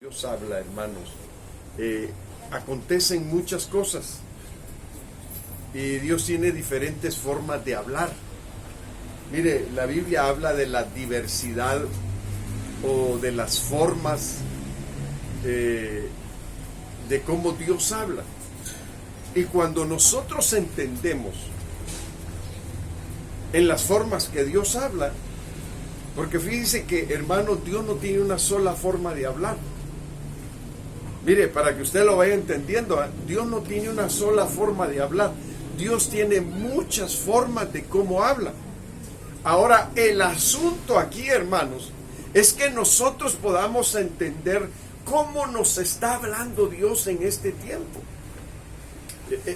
Dios habla, hermanos. Acontecen muchas cosas y Dios tiene diferentes formas de hablar. Mire, la Biblia habla de la diversidad o de las formas de cómo Dios habla. Y cuando nosotros entendemos en las formas que Dios habla, porque fíjense que, hermanos, Dios no tiene una sola forma de hablar. Mire, para que usted lo vaya entendiendo, Dios no tiene una sola forma de hablar. Dios tiene muchas formas de cómo habla. Ahora, el asunto aquí, hermanos, es que nosotros podamos entender cómo nos está hablando Dios en este tiempo.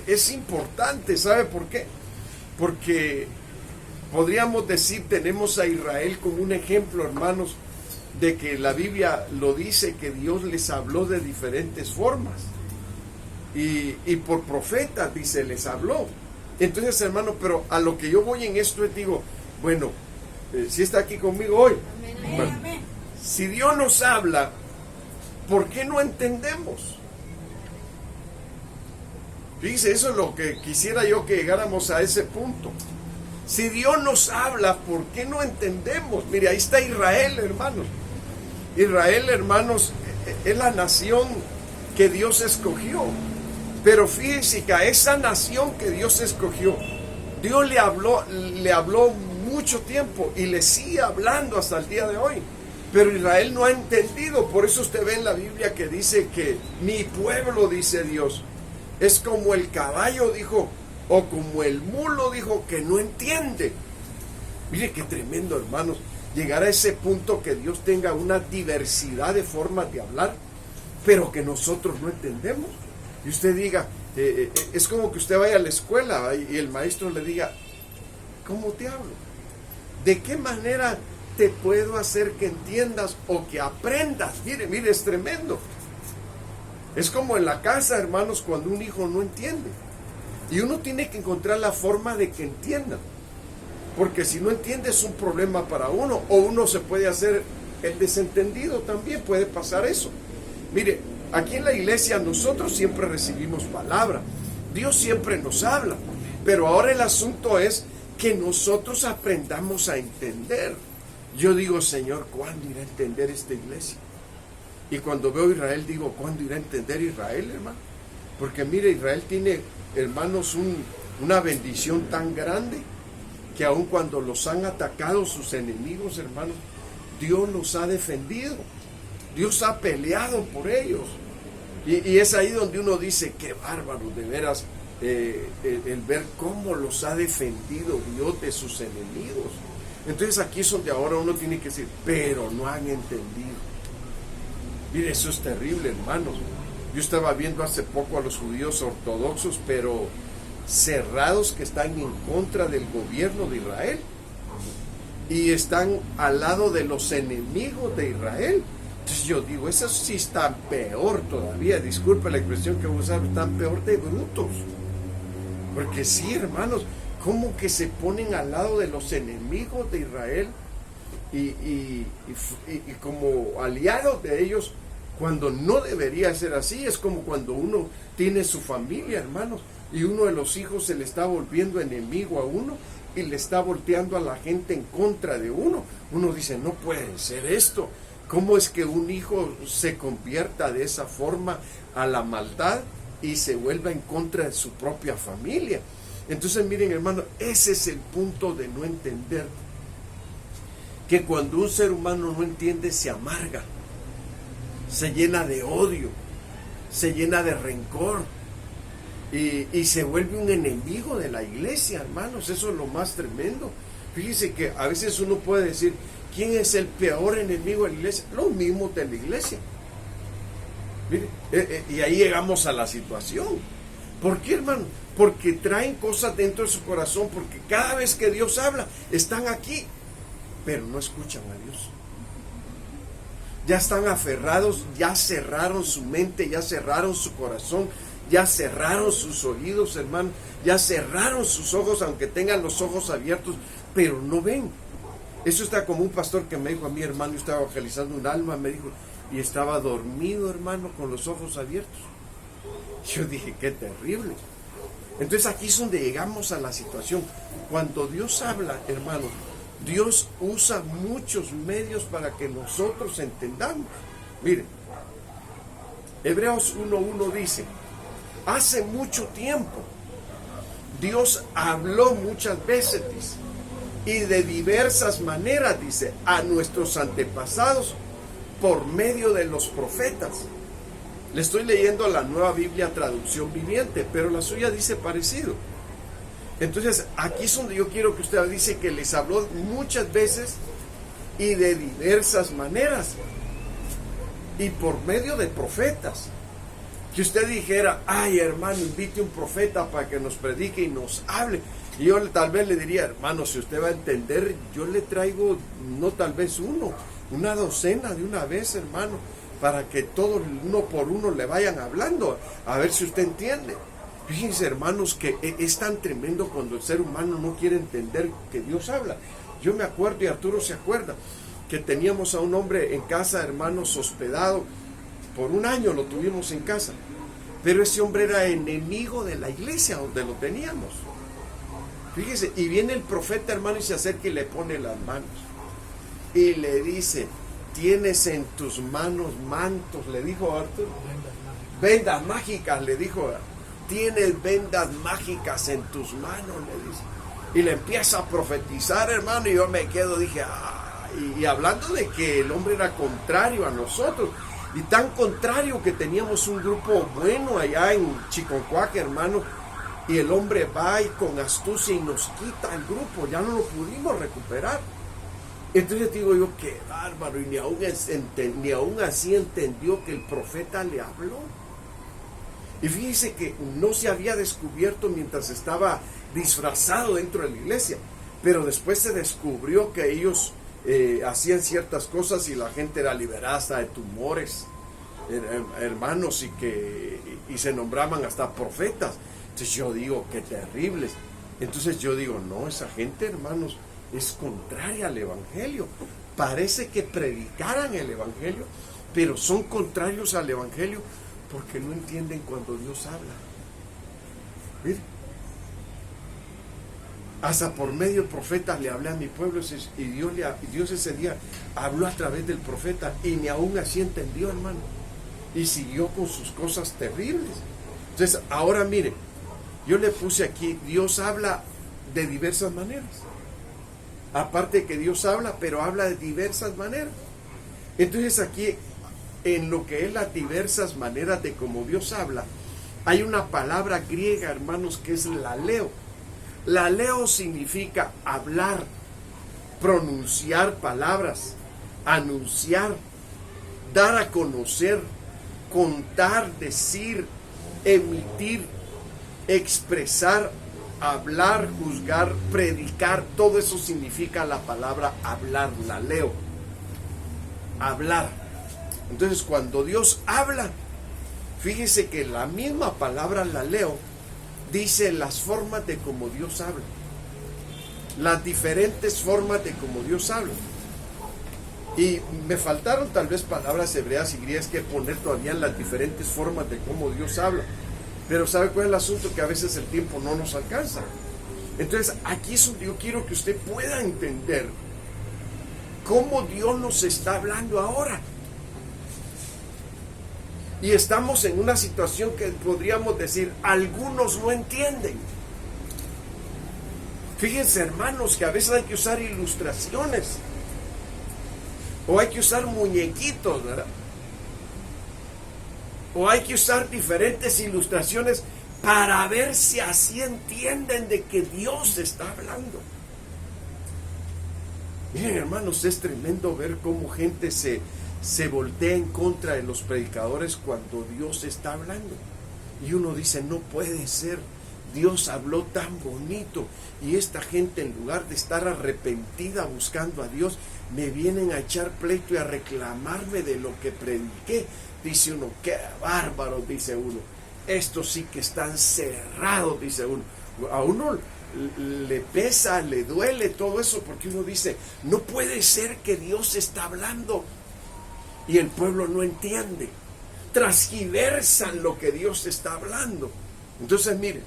Es importante, ¿sabe por qué? Porque podríamos decir, tenemos a Israel como un ejemplo, hermanos, de que la Biblia lo dice, que Dios les habló de diferentes formas. Y por profetas, dice, les habló. Entonces, hermano, pero a lo que yo voy en esto es, digo, bueno, si está aquí conmigo hoy. Amén, Bueno, amén. si Dios nos habla, ¿por qué no entendemos? Dice, eso es lo que quisiera yo que llegáramos a ese punto. Si Dios nos habla, ¿por qué no entendemos? Mire, ahí está Israel, hermanos. Israel, hermanos, es la nación que Dios escogió. Pero fíjense que a esa nación que Dios escogió, Dios le habló mucho tiempo y le sigue hablando hasta el día de hoy. Pero Israel no ha entendido. Por eso usted ve en la Biblia que dice que mi pueblo, dice Dios, es como el caballo, dijo, o como el mulo, dijo, que no entiende. Mire qué tremendo, hermanos, llegar a ese punto que Dios tenga una diversidad de formas de hablar, pero que nosotros no entendemos. Y usted diga, es como que usted vaya a la escuela y el maestro le diga, ¿cómo te hablo? ¿De qué manera te puedo hacer que entiendas o que aprendas? Mire, es tremendo. Es como en la casa, hermanos, cuando un hijo no entiende. Y uno tiene que encontrar la forma de que entienda. Porque si no entiende es un problema para uno. O uno se puede hacer el desentendido también. Puede pasar eso. Mire, aquí en la iglesia nosotros siempre recibimos palabra. Dios siempre nos habla. Pero ahora el asunto es que nosotros aprendamos a entender. Yo digo, Señor, ¿cuándo irá a entender esta iglesia? Y cuando veo a Israel digo, ¿cuándo irá a entender Israel, hermano? Porque mire, Israel tiene, hermanos, una bendición tan grande que aun cuando los han atacado sus enemigos, hermanos, Dios los ha defendido. Dios ha peleado por ellos. Y es ahí donde uno dice, qué bárbaro, de veras, el ver cómo los ha defendido Dios de sus enemigos. Entonces aquí es donde ahora uno tiene que decir, pero no han entendido. Mire, eso es terrible, hermanos. Yo estaba viendo hace poco a los judíos ortodoxos, pero cerrados, que están en contra del gobierno de Israel y están al lado de los enemigos de Israel. Entonces yo digo, esos sí están peor todavía, disculpe la expresión que voy a usar, están peor de brutos. Porque sí, hermanos, ¿cómo que se ponen al lado de los enemigos de Israel y como aliados de ellos, cuando no debería ser así? Es como cuando uno tiene su familia, hermanos, y uno de los hijos se le está volviendo enemigo a uno y le está volteando a la gente en contra de uno. Uno dice, no puede ser esto. ¿Cómo es que un hijo se convierta de esa forma a la maldad y se vuelva en contra de su propia familia? Entonces, miren, hermano, ese es el punto de no entender. Que cuando un ser humano no entiende, se amarga, se llena de odio, se llena de rencor y se vuelve un enemigo de la iglesia, hermanos. Eso es lo más tremendo. Fíjense que a veces uno puede decir, ¿quién es el peor enemigo de la iglesia? Los mismos de la iglesia. Mire, y ahí llegamos a la situación. ¿Por qué, hermano? Porque traen cosas dentro de su corazón, porque cada vez que Dios habla, están aquí, pero no escuchan a Dios. Ya están aferrados, ya cerraron su mente, ya cerraron su corazón, ya cerraron sus oídos, hermano, ya cerraron sus ojos, aunque tengan los ojos abiertos, pero no ven. Eso está como un pastor que me dijo a mi hermano, yo estaba evangelizando un alma, me dijo, y estaba dormido, hermano, con los ojos abiertos. Yo dije, qué terrible. Entonces aquí es donde llegamos a la situación. Cuando Dios habla, hermano, Dios usa muchos medios para que nosotros entendamos. Miren, Hebreos 1:1 dice, hace mucho tiempo Dios habló muchas veces, dice, y de diversas maneras, dice, a nuestros antepasados por medio de los profetas. Le estoy leyendo la Nueva Biblia Traducción Viviente, pero la suya dice parecido. Entonces, aquí es donde yo quiero que usted dice que les habló muchas veces y de diversas maneras y por medio de profetas. Que usted dijera, ay, hermano, invite un profeta para que nos predique y nos hable. Y yo tal vez le diría, hermano, si usted va a entender, yo le traigo, no tal vez una docena de una vez, hermano, para que todos uno por uno le vayan hablando, a ver si usted entiende. Fíjense, hermanos, que es tan tremendo cuando el ser humano no quiere entender que Dios habla. Yo me acuerdo, y Arturo se acuerda, que teníamos a un hombre en casa, hermanos, hospedado. Por un año lo tuvimos en casa. Pero ese hombre era enemigo de la iglesia donde lo teníamos. Fíjese, y viene el profeta, hermano, y se acerca y le pone las manos. Y le dice, tienes en tus manos mantos, le dijo Arturo. Vendas mágicas, le dijo. Tienes vendas mágicas en tus manos, le dice. Y le empieza a profetizar, hermano, y yo me quedo, dije, y hablando de que el hombre era contrario a nosotros, y tan contrario que teníamos un grupo bueno allá en Chiconcuac, hermano, y el hombre va y con astucia y nos quita el grupo, ya no lo pudimos recuperar. Entonces digo yo, qué bárbaro, y ni aún así entendió que el profeta le habló. Y fíjese que no se había descubierto mientras estaba disfrazado dentro de la iglesia, pero después se descubrió que ellos hacían ciertas cosas y la gente era liberada hasta de tumores, hermanos, y se nombraban hasta profetas. Entonces yo digo, qué terribles. Entonces yo digo, no, esa gente, hermanos, es contraria al evangelio. Parece que predicaran el evangelio, pero son contrarios al evangelio porque no entienden cuando Dios habla. Mire, hasta por medio de profetas le hablé a mi pueblo, y Dios ese día habló a través del profeta, y ni aún así entendió, hermano, y siguió con sus cosas terribles. Entonces ahora mire, yo le puse aquí, Dios habla de diversas maneras. Aparte de que Dios habla, pero habla de diversas maneras. Entonces aquí, en lo que es las diversas maneras de cómo Dios habla, hay una palabra griega, hermanos, que es laleo. Laleo significa hablar, pronunciar palabras, anunciar, dar a conocer, contar, decir, emitir, expresar, hablar, juzgar, predicar. Todo eso significa la palabra hablar, laleo. Hablar. Entonces, cuando Dios habla, fíjese que la misma palabra laleo dice las formas de cómo Dios habla, las diferentes formas de cómo Dios habla. Y me faltaron tal vez palabras hebreas y griegas que poner todavía en las diferentes formas de cómo Dios habla. Pero ¿sabe cuál es el asunto? Que a veces el tiempo no nos alcanza. Entonces, aquí es donde yo quiero que usted pueda entender cómo Dios nos está hablando ahora. Y estamos en una situación que podríamos decir, algunos no entienden. Fíjense, hermanos, que a veces hay que usar ilustraciones. O hay que usar muñequitos, ¿verdad? O hay que usar diferentes ilustraciones para ver si así entienden de que Dios está hablando. Miren, hermanos, es tremendo ver cómo gente se voltea en contra de los predicadores cuando Dios está hablando. Y uno dice, no puede ser, Dios habló tan bonito, y esta gente, en lugar de estar arrepentida buscando a Dios, me vienen a echar pleito y a reclamarme de lo que prediqué. Dice uno, qué bárbaro, dice uno, estos sí que están cerrados, dice uno. A uno le pesa, le duele todo eso, porque uno dice, no puede ser que Dios está hablando. y el pueblo no entiende. Transgiversan lo que Dios está hablando. Entonces, miren,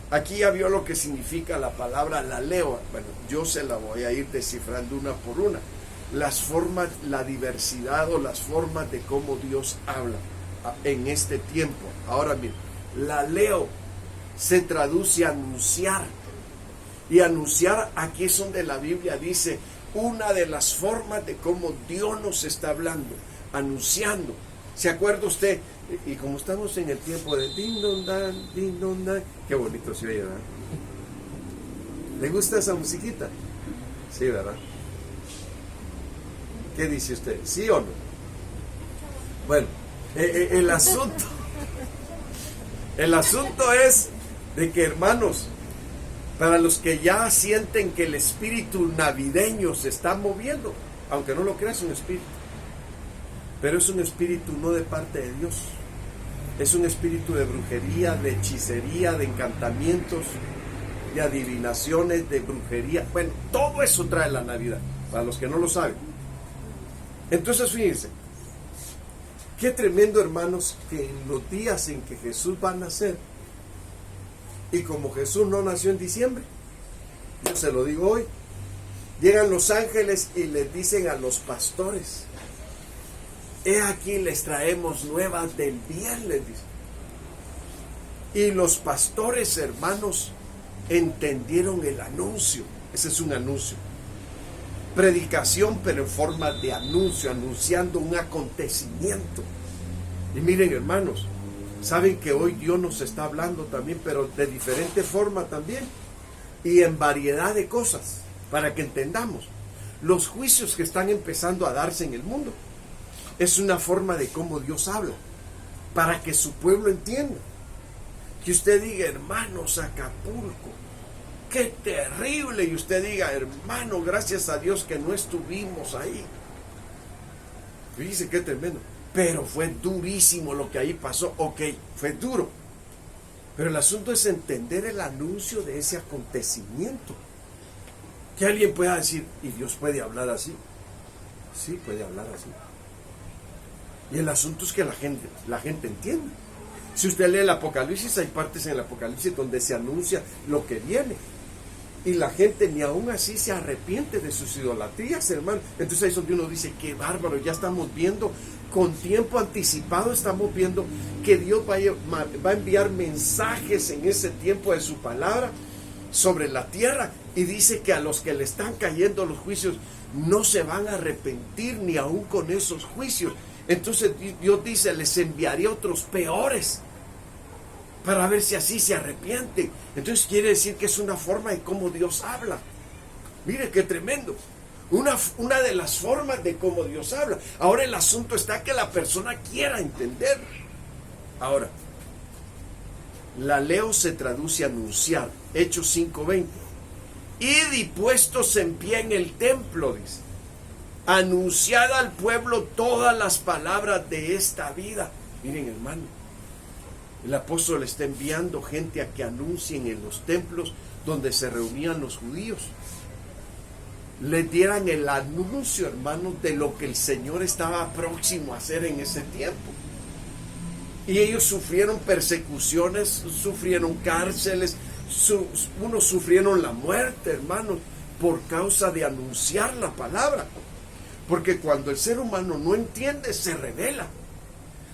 aquí ya vio lo que significa la palabra la leo. Bueno, yo se la voy a ir descifrando una por una. Las formas, la diversidad o las formas de cómo Dios habla en este tiempo. Ahora miren, la leo se traduce a anunciar. Y anunciar, aquí es donde la Biblia dice una de las formas de cómo Dios nos está hablando, anunciando. ¿Se acuerda usted? Y como estamos en el tiempo de din don dan, qué bonito se oye, ¿verdad? ¿Le gusta esa musiquita? Sí, ¿verdad? ¿Qué dice usted? ¿Sí o no? Bueno, el asunto es de que, hermanos, para los que ya sienten que el espíritu navideño se está moviendo, aunque no lo creas, es un espíritu, pero es un espíritu no de parte de Dios, es un espíritu de brujería, de hechicería, de encantamientos, de adivinaciones, de brujería. Bueno, todo eso trae la Navidad, para los que no lo saben. Entonces, fíjense, qué tremendo, hermanos, que en los días en que Jesús va a nacer, y como Jesús no nació en diciembre, yo se lo digo hoy, llegan los ángeles y les dicen a los pastores: he aquí les traemos nuevas del bien, les dicen. Y los pastores, hermanos, entendieron el anuncio. Ese es un anuncio. Predicación, pero en forma de anuncio, anunciando un acontecimiento. Y miren, hermanos, saben que hoy Dios nos está hablando también, pero de diferente forma también, y en variedad de cosas, para que entendamos los juicios que están empezando a darse en el mundo. Es una forma de cómo Dios habla, para que su pueblo entienda. Que usted diga: hermanos, Acapulco, qué terrible, y usted diga: hermano, gracias a Dios que no estuvimos ahí. Fíjese qué tremendo. Pero fue durísimo lo que ahí pasó. Ok, fue duro. Pero el asunto es entender el anuncio de ese acontecimiento. Que alguien pueda decir: ¿y Dios puede hablar así? Sí, puede hablar así. Y el asunto es que la gente entiende. Si usted lee el Apocalipsis, hay partes en el Apocalipsis donde se anuncia lo que viene. Y la gente ni aún así se arrepiente de sus idolatrías, hermano. Entonces ahí es donde uno dice: qué bárbaro, ya estamos viendo, con tiempo anticipado estamos viendo que Dios va a enviar mensajes en ese tiempo de su palabra sobre la tierra. Y dice que a los que le están cayendo los juicios no se van a arrepentir ni aún con esos juicios. Entonces Dios dice: les enviaré otros peores, para ver si así se arrepienten. Entonces quiere decir que es una forma de cómo Dios habla. Mire qué tremendo. Una de las formas de cómo Dios habla. Ahora el asunto está que la persona quiera entender. Ahora, la leo se traduce a anunciar. Hechos 5:20. Id y puestos en pie en el templo, dice, anunciad al pueblo todas las palabras de esta vida. Miren, hermano, el apóstol está enviando gente a que anuncien en los templos donde se reunían los judíos. Les dieran el anuncio, hermanos, de lo que el Señor estaba próximo a hacer en ese tiempo. Y ellos sufrieron persecuciones, sufrieron cárceles, unos sufrieron la muerte, hermanos, por causa de anunciar la palabra. Porque cuando el ser humano no entiende, se revela.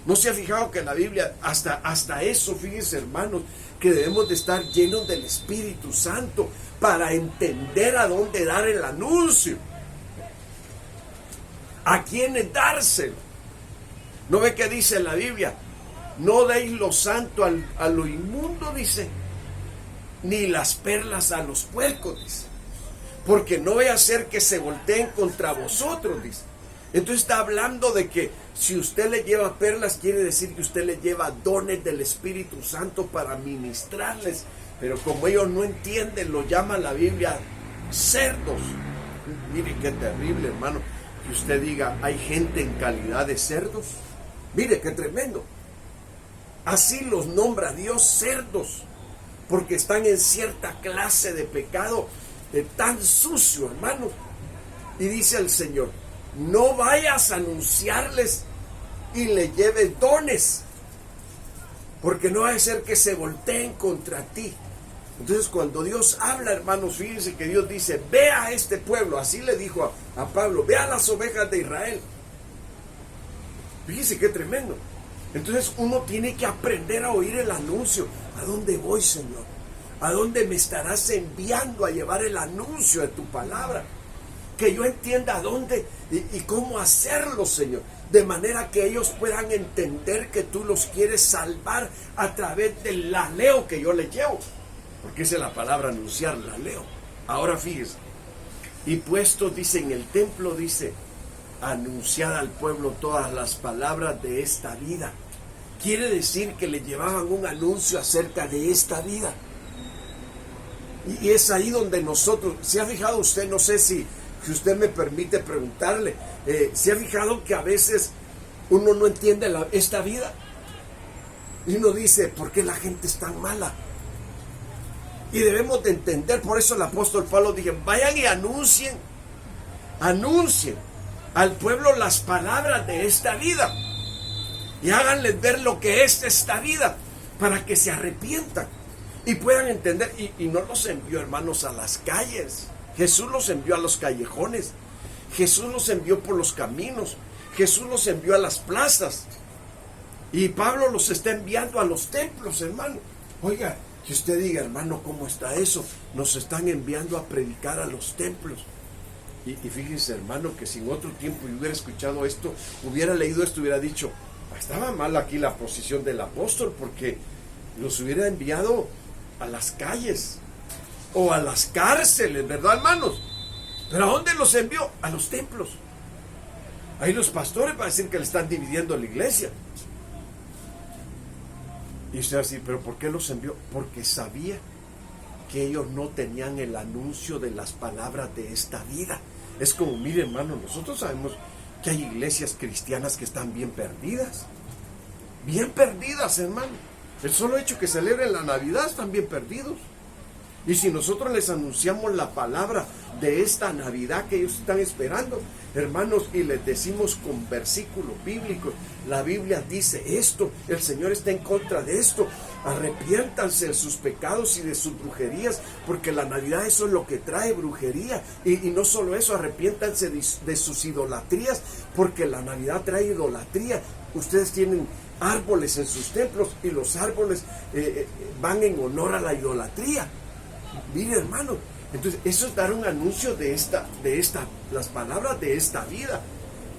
¿No se ha fijado que en la Biblia, hasta eso, fíjense, hermanos, que debemos de estar llenos del Espíritu Santo para entender a dónde dar el anuncio? ¿A quiénes dárselo? ¿No ve que dice en la Biblia? No deis lo santo a lo inmundo, dice, ni las perlas a los puercos, dice, porque no vaya a ser que se volteen contra vosotros, dice. Entonces está hablando de que si usted le lleva perlas, quiere decir que usted le lleva dones del Espíritu Santo para ministrarles. Pero como ellos no entienden, lo llama la Biblia cerdos. Mire qué terrible, hermano, que usted diga: hay gente en calidad de cerdos. Mire qué tremendo. Así los nombra Dios, cerdos, porque están en cierta clase de pecado tan sucio, hermano. Y dice el Señor: no vayas a anunciarles y le lleves dones, porque no va a ser que se volteen contra ti. Entonces cuando Dios habla, hermanos, fíjense que Dios dice, ve a este pueblo, así le dijo a Pablo, ve a las ovejas de Israel. Fíjense qué tremendo. Entonces uno tiene que aprender a oír el anuncio. ¿A dónde voy, Señor? ¿A dónde me estarás enviando a llevar el anuncio de tu palabra? Que yo entienda a dónde y cómo hacerlo, Señor. De manera que ellos puedan entender que tú los quieres salvar a través del aleo que yo les llevo. Porque esa es la palabra anunciar, aleo. Ahora fíjese. Y puestos, dice, en el templo, dice, anunciar al pueblo todas las palabras de esta vida. Quiere decir que le llevaban un anuncio acerca de esta vida. Y es ahí donde nosotros, ¿se ha fijado usted? No sé si usted me permite preguntarle, ¿se ha fijado que a veces uno no entiende esta vida? Y uno dice, ¿por qué la gente es tan mala? Y debemos de entender, por eso el apóstol Pablo dijo, vayan y anuncien al pueblo las palabras de esta vida. Y háganles ver lo que es esta vida, para que se arrepientan y puedan entender. Y no los envió, hermanos, a las calles. Jesús los envió a los callejones. Jesús los envió por los caminos. Jesús los envió a las plazas. Y Pablo los está enviando a los templos, hermano. Oiga, que usted diga, hermano, ¿cómo está eso? Nos están enviando a predicar a los templos. Y fíjese, hermano, que si en otro tiempo yo hubiera escuchado esto, hubiera leído esto, hubiera dicho, estaba mal aquí la posición del apóstol, porque los hubiera enviado a las calles o a las cárceles, ¿verdad, hermanos? ¿Pero a dónde los envió? A los templos. Ahí los pastores van a decir que le están dividiendo la iglesia. Y usted va a decir, ¿pero por qué los envió? Porque sabía que ellos no tenían el anuncio de las palabras de esta vida. Es como, mire, hermano, nosotros sabemos que hay iglesias cristianas que están bien perdidas. Bien perdidas, hermano. El solo hecho que celebren la Navidad están bien perdidos. Y si nosotros les anunciamos la palabra de esta Navidad que ellos están esperando, hermanos, y les decimos con versículos bíblicos, la Biblia dice esto, el Señor está en contra de esto, arrepiéntanse de sus pecados y de sus brujerías, porque la Navidad eso es lo que trae, brujería, y no solo eso, arrepiéntanse de sus idolatrías, porque la Navidad trae idolatría. Ustedes tienen árboles en sus templos y los árboles van en honor a la idolatría. Mire, hermano, entonces eso es dar un anuncio de las palabras de esta vida.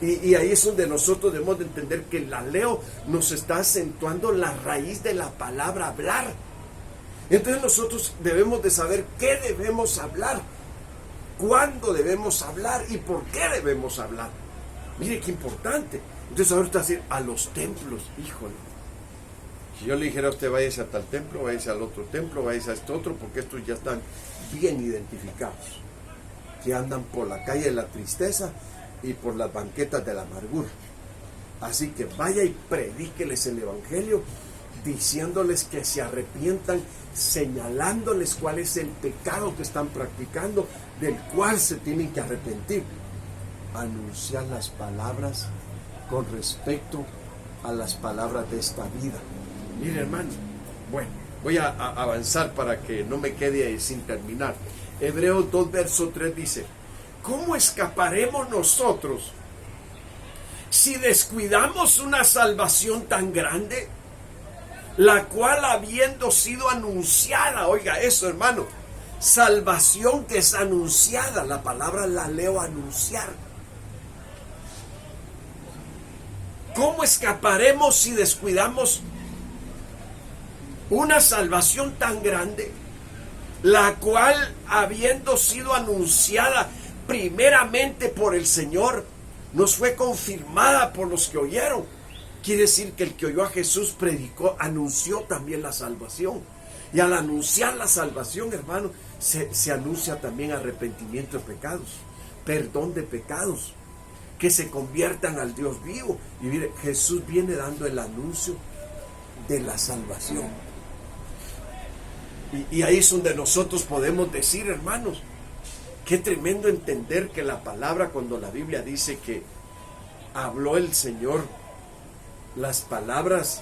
Y ahí es donde nosotros debemos de entender que el aleo nos está acentuando la raíz de la palabra hablar. Entonces nosotros debemos de saber qué debemos hablar, cuándo debemos hablar y por qué debemos hablar. Mire qué importante. Entonces ahorita decir a los templos, híjole. Si yo le dijera a usted, váyase a tal templo, váyase al otro templo, váyase a este otro, porque estos ya están bien identificados, que andan por la calle de la tristeza y por las banquetas de la amargura. Así que vaya y predíqueles el evangelio, diciéndoles que se arrepientan, señalándoles cuál es el pecado que están practicando, del cual se tienen que arrepentir. Anunciar las palabras con respecto a las palabras de esta vida. Mire, hermano, bueno, voy a avanzar para que no me quede ahí sin terminar. Hebreos 2, verso 3 dice, ¿cómo escaparemos nosotros si descuidamos una salvación tan grande, la cual habiendo sido anunciada, oiga eso, hermano, salvación que es anunciada, la palabra la leo, anunciar. ¿Cómo escaparemos si descuidamos una salvación tan grande, la cual habiendo sido anunciada primeramente por el Señor, nos fue confirmada por los que oyeron? Quiere decir que el que oyó a Jesús predicó, anunció también la salvación. Y al anunciar la salvación, hermano, se anuncia también arrepentimiento de pecados, perdón de pecados, que se conviertan al Dios vivo. Y mire, Jesús viene dando el anuncio de la salvación. Y ahí es donde nosotros podemos decir, hermanos, Qué tremendo entender que la palabra, cuando la Biblia dice que habló el Señor las palabras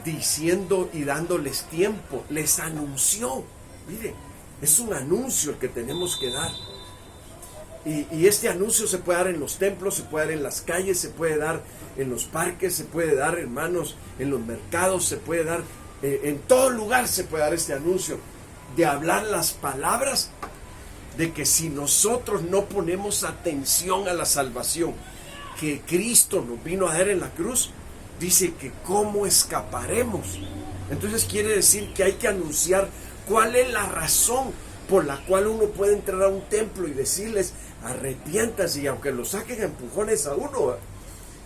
diciendo y dándoles tiempo, les anunció. Mire, es un anuncio el que tenemos que dar. Y este anuncio se puede dar en los templos, se puede dar en las calles, se puede dar en los parques, se puede dar, hermanos, en los mercados, se puede dar, en todo lugar se puede dar este anuncio de hablar las palabras de que si nosotros no ponemos atención a la salvación que Cristo nos vino a dar en la cruz, dice que cómo escaparemos. Entonces quiere decir que hay que anunciar cuál es la razón por la cual uno puede entrar a un templo y decirles arrepiéntanse, y aunque lo saquen a empujones a uno,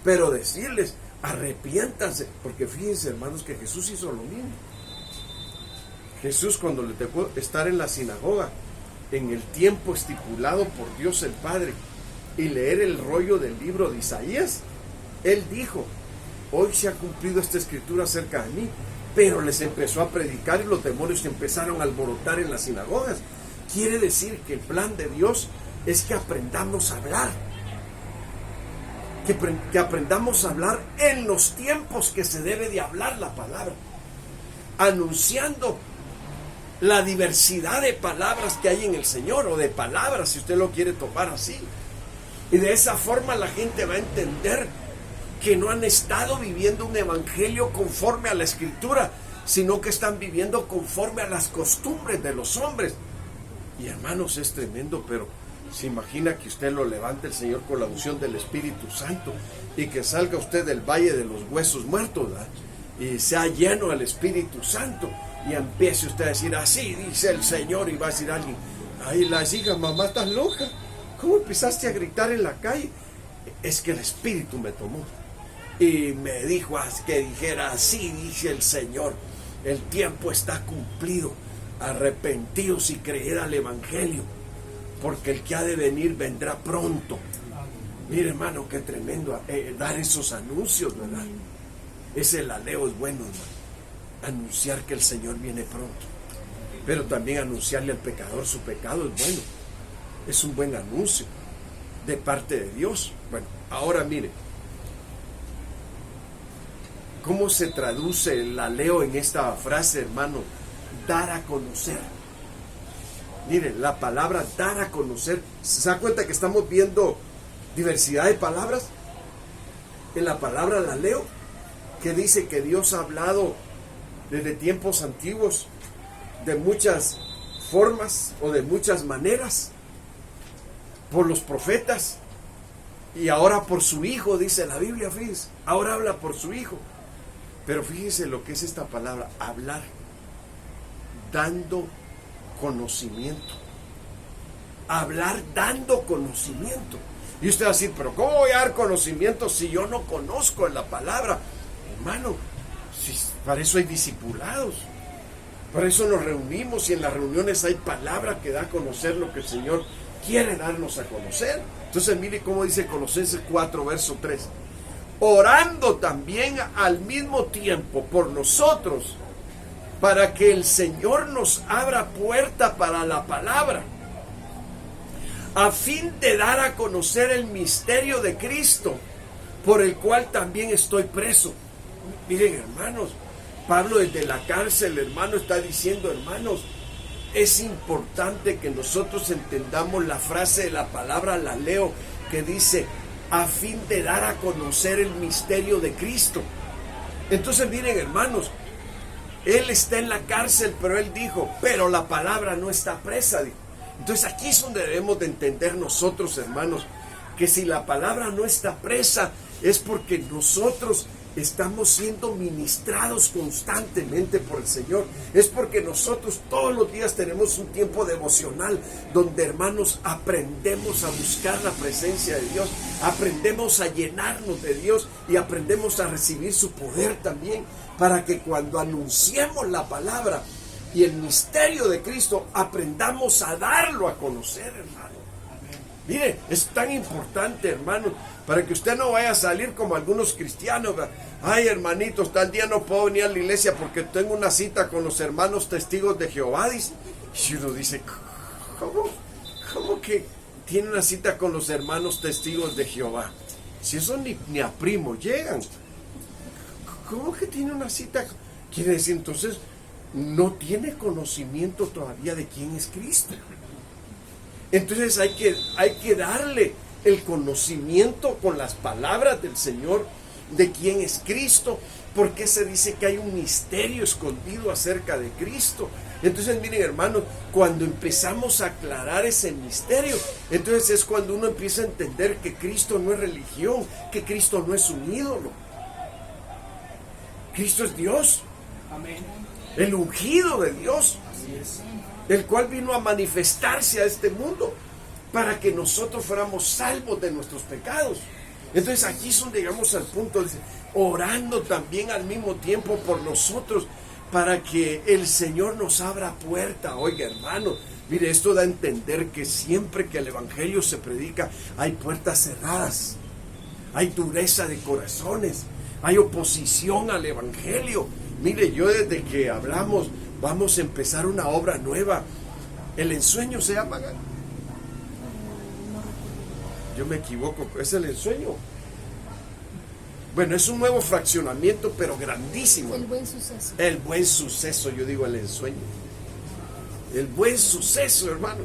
pero decirles arrepiéntanse, porque fíjense, hermanos, que Jesús hizo lo mismo. Jesús, cuando le tocó estar en la sinagoga en el tiempo estipulado por Dios el Padre y leer el rollo del libro de Isaías, él dijo: hoy se ha cumplido esta escritura acerca de mí. Pero les empezó a predicar y los demonios empezaron a alborotar en las sinagogas. Quiere decir que el plan de Dios es que aprendamos a hablar. Que aprendamos a hablar en los tiempos que se debe de hablar la palabra. Anunciando la diversidad de palabras que hay en el Señor, o de palabras, si usted lo quiere tomar así. Y de esa forma la gente va a entender que no han estado viviendo un evangelio conforme a la escritura, sino que están viviendo conforme a las costumbres de los hombres. Y hermanos, es tremendo, pero se imagina que usted lo levante el Señor con la unción del Espíritu Santo y que salga usted del valle de los huesos muertos, ¿verdad? Y sea lleno del Espíritu Santo y empiece usted a decir: así dice el Señor, y va a decir alguien: ay, la hija, mamá, estás loca, ¿cómo empezaste a gritar en la calle? Es que el Espíritu me tomó y me dijo que dijera: así dice el Señor, el tiempo está cumplido, arrepentidos y creed al Evangelio, porque el que ha de venir vendrá pronto. Mire, hermano, qué tremendo dar esos anuncios, ¿verdad? Ese laleo es bueno, hermano. Anunciar que el Señor viene pronto, pero también anunciarle al pecador su pecado es bueno. Es un buen anuncio de parte de Dios. Bueno, ahora mire, ¿cómo se traduce el laleo en esta frase, hermano? Dar a conocer. Mire, la palabra dar a conocer. ¿Se da cuenta que estamos viendo diversidad de palabras? En la palabra laleo, que dice que Dios ha hablado desde tiempos antiguos de muchas formas o de muchas maneras por los profetas, y ahora por su Hijo, dice la Biblia, fíjense, ahora habla por su Hijo. Pero fíjense lo que es esta palabra, hablar, dando conocimiento. Hablar dando conocimiento. Y usted va a decir: pero ¿cómo voy a dar conocimiento si yo no conozco la palabra? Hermano, si para eso hay discipulados, para eso nos reunimos, y en las reuniones hay palabra que da a conocer lo que el Señor quiere darnos a conocer. Entonces mire cómo dice Colosenses 4, verso 3. Orando también al mismo tiempo por nosotros, para que el Señor nos abra puerta para la palabra, a fin de dar a conocer el misterio de Cristo, por el cual también estoy preso. Miren, hermanos, Pablo desde la cárcel, hermano, está diciendo: hermanos, es importante que nosotros entendamos la frase de la palabra laleo, que dice: a fin de dar a conocer el misterio de Cristo. Entonces miren, hermanos, él está en la cárcel, pero él dijo: pero la palabra no está presa, dijo. Entonces aquí es donde debemos de entender nosotros, hermanos, que si la palabra no está presa, es porque nosotros estamos siendo ministrados constantemente por el Señor. Es porque nosotros todos los días tenemos un tiempo devocional donde, hermanos, aprendemos a buscar la presencia de Dios, aprendemos a llenarnos de Dios y aprendemos a recibir su poder también, para que cuando anunciemos la palabra y el misterio de Cristo, aprendamos a darlo a conocer, hermano. Mire, es tan importante, hermano, para que usted no vaya a salir como algunos cristianos: ay, hermanitos, tal día no puedo venir a la iglesia porque tengo una cita con los hermanos testigos de Jehová, dice. Y uno dice: ¿cómo? ¿Cómo que tiene una cita con los hermanos testigos de Jehová? Si eso ni a primo llegan. ¿Cómo que tiene una cita? Quiere decir, entonces, no tiene conocimiento todavía de quién es Cristo. Entonces hay que darle el conocimiento con las palabras del Señor de quién es Cristo, porque se dice que hay un misterio escondido acerca de Cristo. Entonces miren, hermanos, cuando empezamos a aclarar ese misterio, entonces es cuando uno empieza a entender que Cristo no es religión, que Cristo no es un ídolo. Cristo es Dios. Amén. El ungido de Dios, Así es. el cual vino a manifestarse a este mundo para que nosotros fuéramos salvos de nuestros pecados. Entonces aquí es donde llegamos al punto, dice, orando también al mismo tiempo por nosotros, para que el Señor nos abra puerta. Oiga, hermano, mire, esto da a entender que siempre que el Evangelio se predica, hay puertas cerradas, hay dureza de corazones, hay oposición al Evangelio. Mire, yo desde que hablamos, vamos a empezar una obra nueva. El ensueño se llama. Yo me equivoco, es el ensueño. Bueno, es un nuevo fraccionamiento, pero grandísimo. El buen suceso. El buen suceso, yo digo el ensueño. El buen suceso, hermano.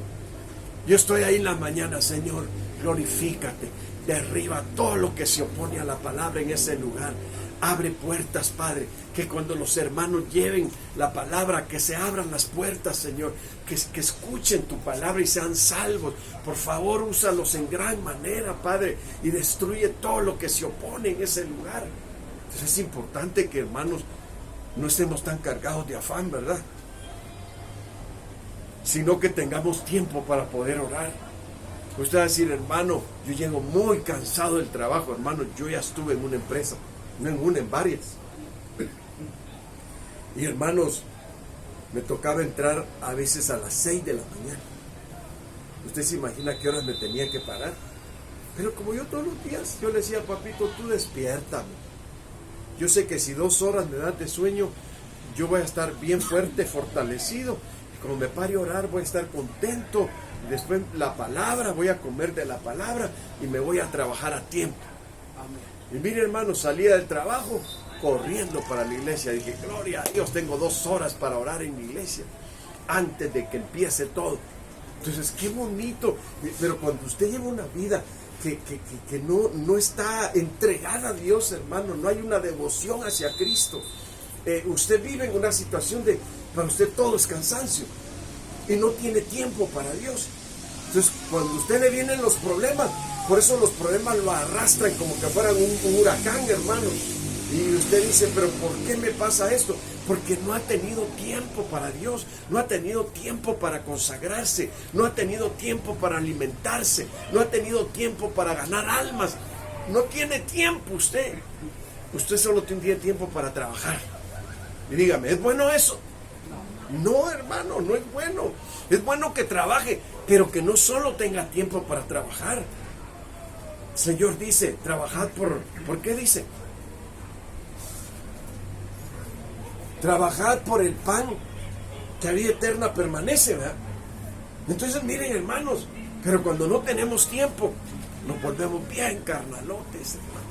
Yo estoy ahí en la mañana, Señor, glorifícate. Derriba todo lo que se opone a la palabra en ese lugar. Abre puertas, Padre, que cuando los hermanos lleven la palabra, que se abran las puertas, Señor, que escuchen tu palabra y sean salvos. Por favor, úsalos en gran manera, Padre, y destruye todo lo que se opone en ese lugar. Entonces es importante que, hermanos, no estemos tan cargados de afán, ¿verdad? Sino que tengamos tiempo para poder orar. Usted va a decir, hermano, yo llego muy cansado del trabajo, hermano, yo ya estuve en una empresa. No en una, en varias. Y hermanos, me tocaba entrar a veces a las 6 de la mañana. Usted se imagina a qué horas me tenía que parar. Pero como yo todos los días, yo le decía, papito, tú despiértame. Yo sé que si 2 horas me das de sueño, yo voy a estar bien fuerte, fortalecido. Y como me pare a orar, voy a estar contento. Y después la palabra, voy a comer de la palabra y me voy a trabajar a tiempo. Amén. Y mire, hermano, salía del trabajo corriendo para la iglesia. Dije, gloria a Dios, tengo 2 horas para orar en mi iglesia antes de que empiece todo. Entonces, qué bonito. Pero cuando usted lleva una vida que no está entregada a Dios, hermano, no hay una devoción hacia Cristo, usted vive en una situación de, para usted todo es cansancio y no tiene tiempo para Dios. Entonces, cuando a usted le vienen los problemas, por eso los problemas lo arrastran como que fueran un huracán, hermanos. Y usted dice, pero ¿por qué me pasa esto? Porque no ha tenido tiempo para Dios, no ha tenido tiempo para consagrarse, no ha tenido tiempo para alimentarse, no ha tenido tiempo para ganar almas. No tiene tiempo usted. Usted solo tiene tiempo para trabajar. Y dígame, ¿es bueno eso? No, hermano, no es bueno. Es bueno que trabaje, pero que no solo tenga tiempo para trabajar. El Señor dice, trabajad ¿por qué dice? Trabajad por el pan que a vida eterna permanece, ¿verdad? Entonces miren, hermanos, pero cuando no tenemos tiempo, nos volvemos bien carnalotes, hermano.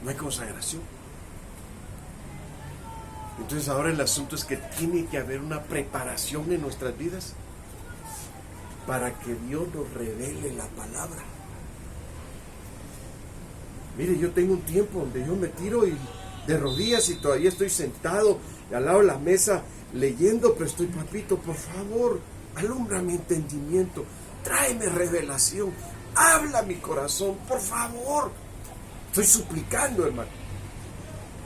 No hay consagración. Entonces ahora el asunto es que tiene que haber una preparación en nuestras vidas para que Dios nos revele la palabra. Mire, yo tengo un tiempo donde yo me tiro de rodillas y todavía estoy sentado al lado de la mesa leyendo, pero estoy, papito, por favor, alumbra mi entendimiento, tráeme revelación, habla mi corazón, por favor. Estoy suplicando, hermano.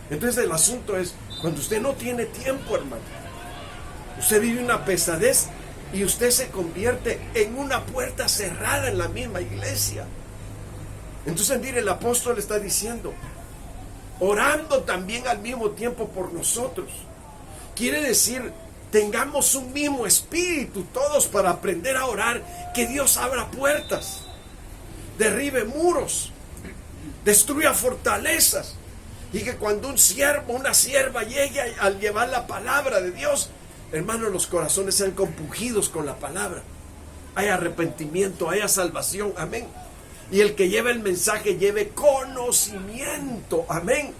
Entonces el asunto es, cuando usted no tiene tiempo, hermano, usted vive una pesadez y usted se convierte en una puerta cerrada en la misma iglesia. Entonces mire, el apóstol está diciendo, orando también al mismo tiempo por nosotros. Quiere decir, tengamos un mismo espíritu todos para aprender a orar, que Dios abra puertas, derribe muros, destruya fortalezas, y que cuando un siervo, una sierva llegue al llevar la palabra de Dios, hermanos, los corazones sean compungidos con la palabra. Hay arrepentimiento, haya salvación, amén. Y el que lleve el mensaje lleve conocimiento, amén,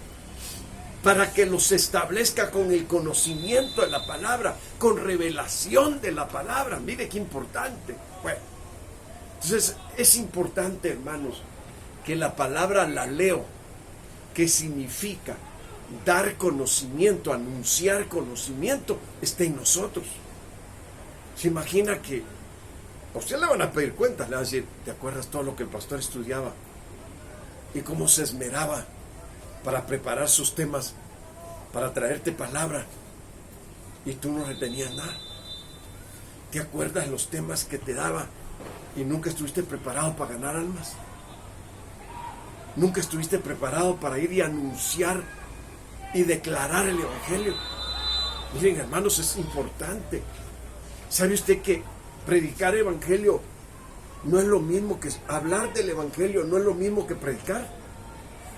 para que los establezca con el conocimiento de la palabra, con revelación de la palabra. Mire qué importante. Bueno, entonces es importante, hermanos, que la palabra la leo, que significa dar conocimiento, anunciar conocimiento, esté en nosotros. Se imagina que a usted le van a pedir cuentas, le van a decir, ¿te acuerdas todo lo que el pastor estudiaba? Y cómo se esmeraba para preparar sus temas, para traerte palabra, y tú no retenías nada. ¿Te acuerdas los temas que te daba y nunca estuviste preparado para ganar almas? Nunca estuviste preparado para ir y anunciar y declarar el evangelio. Miren, hermanos, es importante. ¿Sabe usted que predicar evangelio no es lo mismo que hablar del evangelio, no es lo mismo que predicar?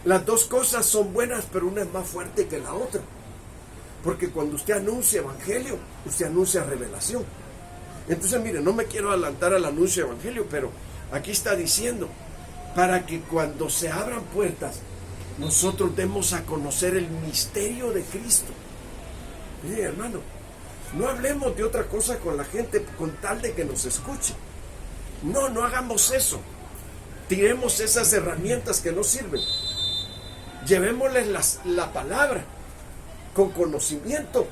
Las dos cosas son buenas, pero una es más fuerte que la otra. Porque cuando usted anuncia evangelio, usted anuncia revelación. Entonces, mire, no me quiero adelantar al anuncio de evangelio, pero aquí está diciendo, para que cuando se abran puertas, nosotros demos a conocer el misterio de Cristo. Mire, hermano, no hablemos de otra cosa con la gente con tal de que nos escuche. No hagamos eso. Tiremos esas herramientas que no sirven. Llevémosles la palabra con conocimiento,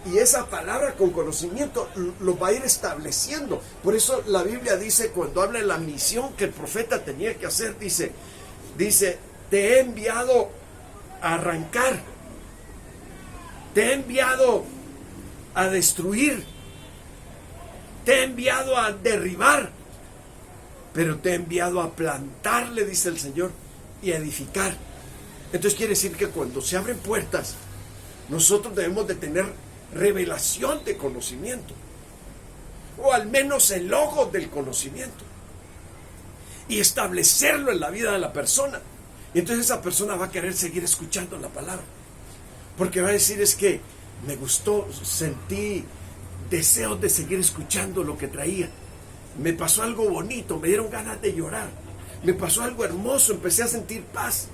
y esa palabra con conocimiento lo va a ir estableciendo. Por eso la Biblia dice, cuando habla de la misión que el profeta tenía que hacer, dice, te he enviado a arrancar, te he enviado a destruir, te he enviado a derribar, pero te he enviado a plantar, le dice el Señor, y a edificar. Entonces quiere decir que cuando se abren puertas, nosotros debemos de tener revelación de conocimiento, o al menos el ojo del conocimiento, y establecerlo en la vida de la persona. Y entonces esa persona va a querer seguir escuchando la palabra, porque va a decir, es que me gustó, sentí deseos de seguir escuchando lo que traía, me pasó algo bonito, me dieron ganas de llorar, me pasó algo hermoso, empecé a sentir paz,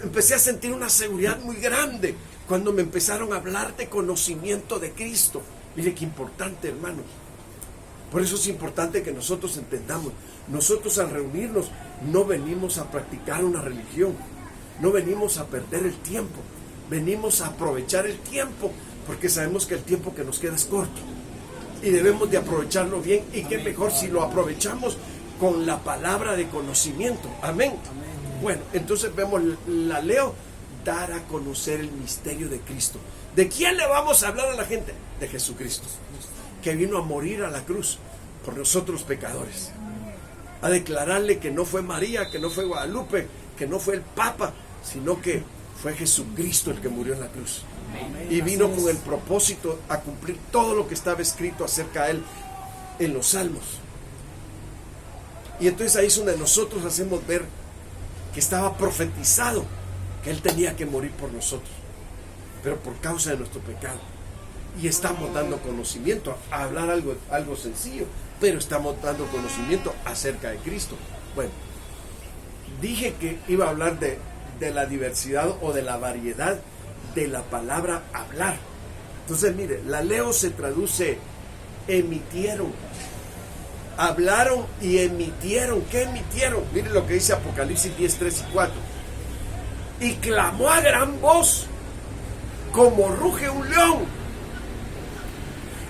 empecé a sentir una seguridad muy grande cuando me empezaron a hablar de conocimiento de Cristo. Mire qué importante, hermanos. Por eso es importante que nosotros entendamos, nosotros al reunirnos no venimos a practicar una religión, no venimos a perder el tiempo, venimos a aprovechar el tiempo, porque sabemos que el tiempo que nos queda es corto y debemos de aprovecharlo bien, y qué mejor si lo aprovechamos con la palabra de conocimiento. Amén. Bueno, entonces vemos, la leo, dar a conocer el misterio de Cristo. ¿De quién le vamos a hablar a la gente? De Jesucristo, que vino a morir a la cruz por nosotros pecadores, a declararle que no fue María, que no fue Guadalupe, que no fue el Papa, sino que fue Jesucristo el que murió en la cruz, y vino con el propósito a cumplir todo lo que estaba escrito acerca de él en los Salmos. Y entonces ahí es donde nosotros hacemos ver que estaba profetizado que él tenía que morir por nosotros, pero por causa de nuestro pecado. Y estamos dando conocimiento, a hablar algo sencillo, pero estamos dando conocimiento acerca de Cristo. Bueno, dije que iba a hablar de la diversidad o de la variedad de la palabra hablar. Entonces, mire, la leo se traduce emitieron, hablaron y emitieron. ¿Qué emitieron? Mire lo que dice Apocalipsis 10, 3 y 4. Y clamó a gran voz, como ruge un león.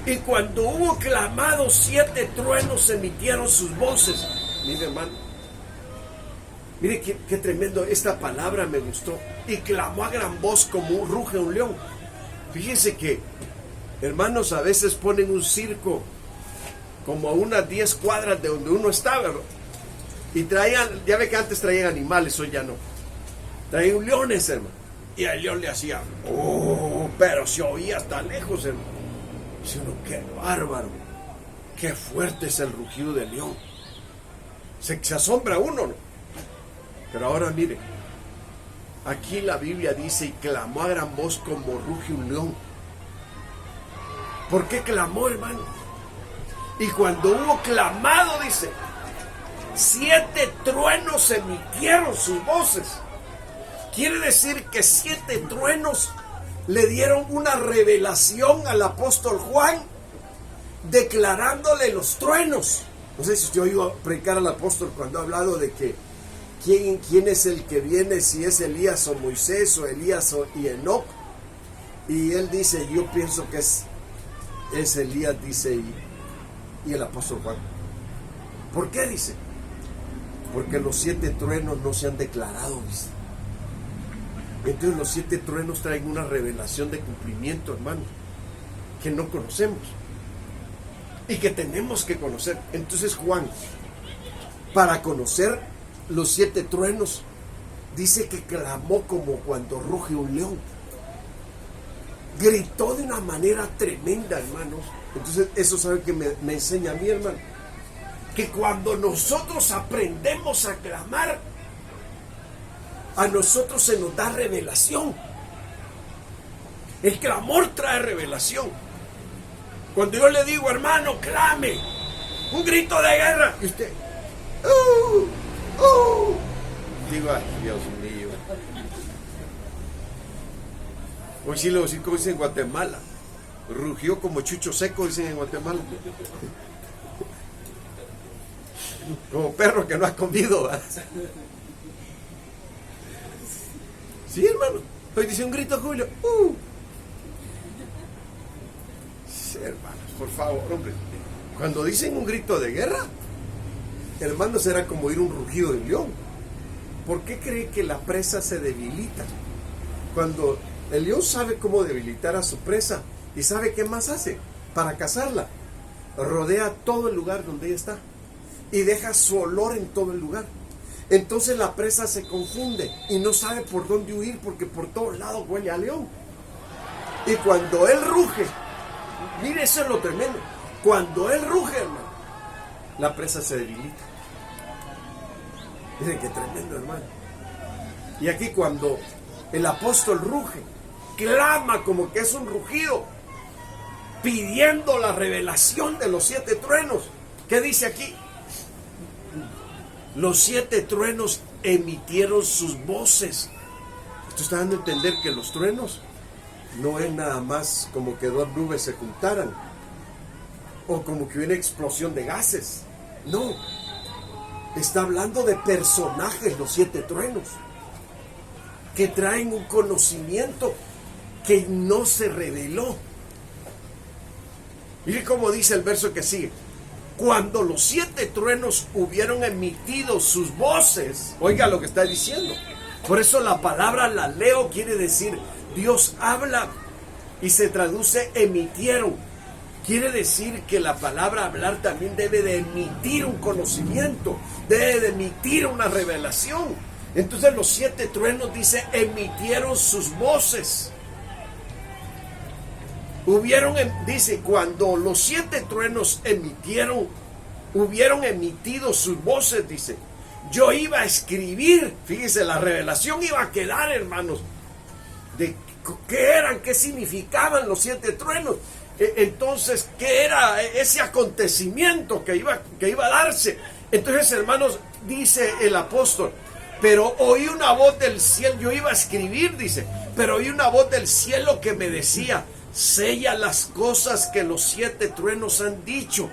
Y cuando hubo clamado, 7 truenos emitieron sus voces. Mire, hermano, mire qué tremendo, esta palabra me gustó. Y clamó a gran voz como ruge un león. Fíjense que, hermanos, a veces ponen un circo como a unas 10 cuadras de donde uno está, ¿verdad? Y traían, ya ve que antes traían animales, hoy ya no. Traían leones, hermano. Y al león le hacía, pero se oía hasta lejos, hermano. Dice uno, qué bárbaro, qué fuerte es el rugido del león. Se asombra uno, ¿no? Pero ahora mire, aquí la Biblia dice, y clamó a gran voz como ruge un león. ¿Por qué clamó, hermano? Y cuando hubo clamado, dice, 7 truenos emitieron sus voces. Quiere decir que 7 truenos le dieron una revelación al apóstol Juan, declarándole los truenos. No sé si yo iba a predicar al apóstol cuando ha hablado de que quién es el que viene, si es Elías o Moisés o Elías y Enoc. Y él dice, yo pienso que es Elías, dice, y el apóstol Juan. ¿Por qué dice? Porque los 7 truenos no se han declarado, dice. Entonces los 7 truenos traen una revelación de cumplimiento, hermano, que no conocemos y que tenemos que conocer. Entonces Juan, para conocer los 7 truenos, dice que clamó como cuando ruge un león. Gritó de una manera tremenda, hermanos. Entonces eso sabe que me enseña a mí, hermano, que cuando nosotros aprendemos a clamar, a nosotros se nos da revelación. El clamor trae revelación. Cuando yo le digo, hermano, clame, un grito de guerra, y usted, digo, ay, Dios mío. Hoy sí lo voy a decir como dicen en Guatemala. Rugió como chucho seco, dicen en Guatemala. Como perro que no ha comido, ¿verdad? Sí, hermano. Hoy dice un grito de júbilo. Sí, hermanos, por favor, hombre. Cuando dicen un grito de guerra, hermanos, era como oír un rugido de león. ¿Por qué cree que la presa se debilita? Cuando el león sabe cómo debilitar a su presa, ¿y sabe qué más hace para cazarla? Rodea todo el lugar donde ella está y deja su olor en todo el lugar. Entonces la presa se confunde y no sabe por dónde huir, porque por todos lados huele a león. Y cuando él ruge, mire, eso es lo tremendo, cuando él ruge, hermano, la presa se debilita. Miren qué tremendo, hermano. Y aquí cuando el apóstol ruge, clama como que es un rugido, pidiendo la revelación de los 7 truenos. ¿Qué dice aquí? Los 7 truenos emitieron sus voces. Esto está dando a entender que los truenos no es nada más como que 2 nubes se juntaran o como que una explosión de gases. No, está hablando de personajes, los 7 truenos, que traen un conocimiento que no se reveló. Mire cómo dice el verso que sigue. Cuando los 7 truenos hubieron emitido sus voces, oiga lo que está diciendo. Por eso la palabra laleo quiere decir Dios habla y se traduce emitieron. Quiere decir que la palabra hablar también debe de emitir un conocimiento, debe de emitir una revelación. Entonces los 7 truenos, dice, emitieron sus voces. Dice, cuando los 7 truenos hubieron emitido sus voces, dice, yo iba a escribir, fíjese, la revelación iba a quedar, hermanos, de qué eran, qué significaban los 7 truenos. Entonces, ¿qué era ese acontecimiento que iba a darse? Entonces, hermanos, dice el apóstol, pero oí una voz del cielo, yo iba a escribir, dice, pero oí una voz del cielo que me decía, sella las cosas que los 7 truenos han dicho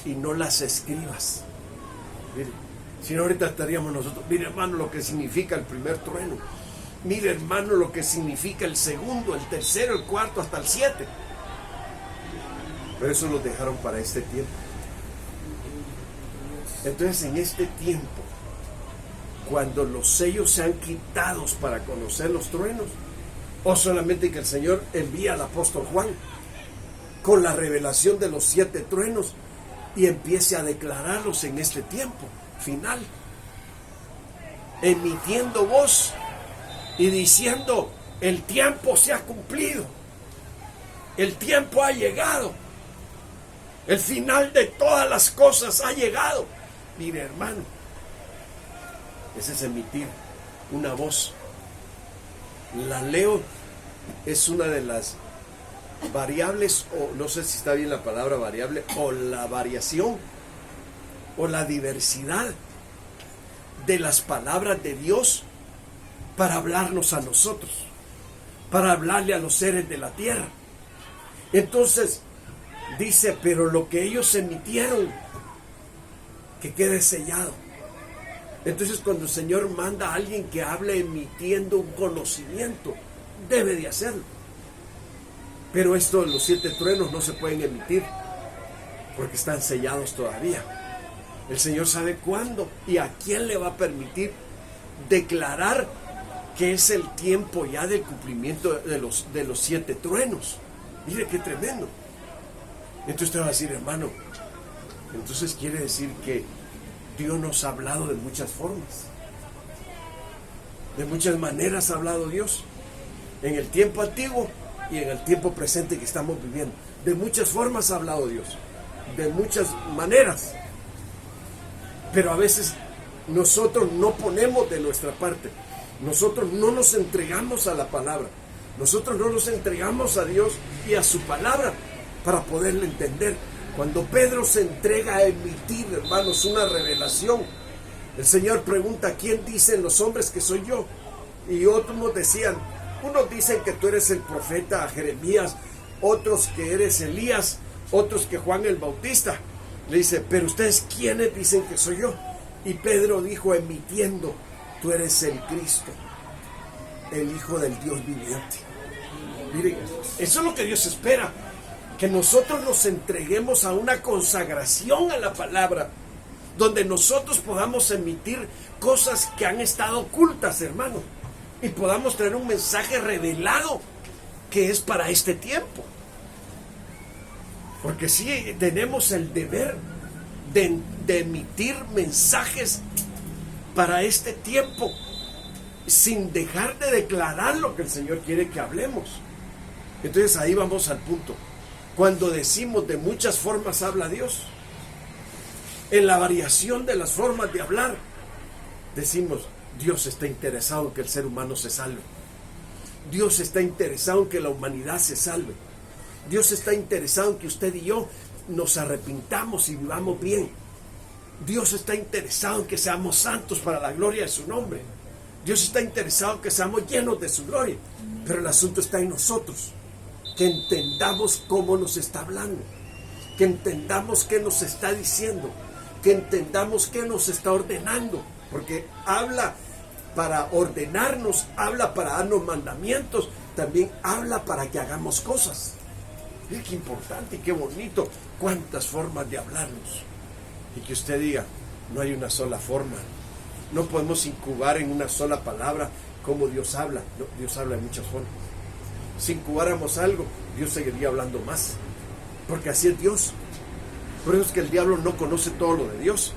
y no las escribas. Mire, si no ahorita estaríamos nosotros, mire hermano lo que significa el primer trueno, mire hermano lo que significa el segundo, el tercero, el cuarto, hasta el 7. Pero eso lo dejaron para este tiempo. Entonces en este tiempo, cuando los sellos sean quitados para conocer los truenos, o solamente que el Señor envía al apóstol Juan con la revelación de los 7 truenos y empiece a declararlos en este tiempo final, emitiendo voz y diciendo, el tiempo se ha cumplido, el tiempo ha llegado, el final de todas las cosas ha llegado. Mire hermano, ese es emitir una voz. La leo es una de las variables, o no sé si está bien la palabra variable, o la variación, o la diversidad de las palabras de Dios para hablarnos a nosotros, para hablarle a los seres de la tierra. Entonces dice, pero lo que ellos emitieron, que quede sellado. Entonces cuando el Señor manda a alguien que hable emitiendo un conocimiento, debe de hacerlo. Pero esto, los 7 truenos no se pueden emitir porque están sellados todavía. El Señor sabe cuándo y a quién le va a permitir declarar que es el tiempo ya del cumplimiento de los 7 truenos. Mire qué tremendo. Entonces usted va a decir, hermano, entonces quiere decir que Dios nos ha hablado de muchas formas. De muchas maneras ha hablado Dios. En el tiempo antiguo y en el tiempo presente que estamos viviendo. De muchas formas ha hablado Dios. De muchas maneras. Pero a veces nosotros no ponemos de nuestra parte. Nosotros no nos entregamos a la palabra. Nosotros no nos entregamos a Dios y a su palabra para poderle entender. Cuando Pedro se entrega a emitir, hermanos, una revelación, el Señor pregunta, ¿quién dicen los hombres que soy yo? Y otros decían, unos dicen que tú eres el profeta Jeremías, otros que eres Elías, otros que Juan el Bautista. Le dice, pero ustedes, ¿quiénes dicen que soy yo? Y Pedro dijo, emitiendo, tú eres el Cristo, el Hijo del Dios viviente. Miren, eso es lo que Dios espera, que nosotros nos entreguemos a una consagración a la palabra, donde nosotros podamos emitir cosas que han estado ocultas, hermano, y podamos traer un mensaje revelado que es para este tiempo. Porque sí tenemos el deber de emitir mensajes para este tiempo, sin dejar de declarar lo que el Señor quiere que hablemos. Entonces ahí vamos al punto. Cuando decimos de muchas formas habla Dios, en la variación de las formas de hablar, decimos, Dios está interesado en que el ser humano se salve. Dios está interesado en que la humanidad se salve. Dios está interesado en que usted y yo nos arrepintamos y vivamos bien. Dios está interesado en que seamos santos para la gloria de su nombre. Dios está interesado en que seamos llenos de su gloria. Pero el asunto está en nosotros. Que entendamos cómo nos está hablando. Que entendamos qué nos está diciendo. Que entendamos qué nos está ordenando. Porque habla para ordenarnos, habla para darnos mandamientos, también habla para que hagamos cosas. Mira qué importante y qué bonito, cuántas formas de hablarnos. Y que usted diga, no hay una sola forma. No podemos incubar en una sola palabra como Dios habla. No, Dios habla de muchas formas. Si incubáramos algo, Dios seguiría hablando más. Porque así es Dios. Por eso es que el diablo no conoce todo lo de Dios.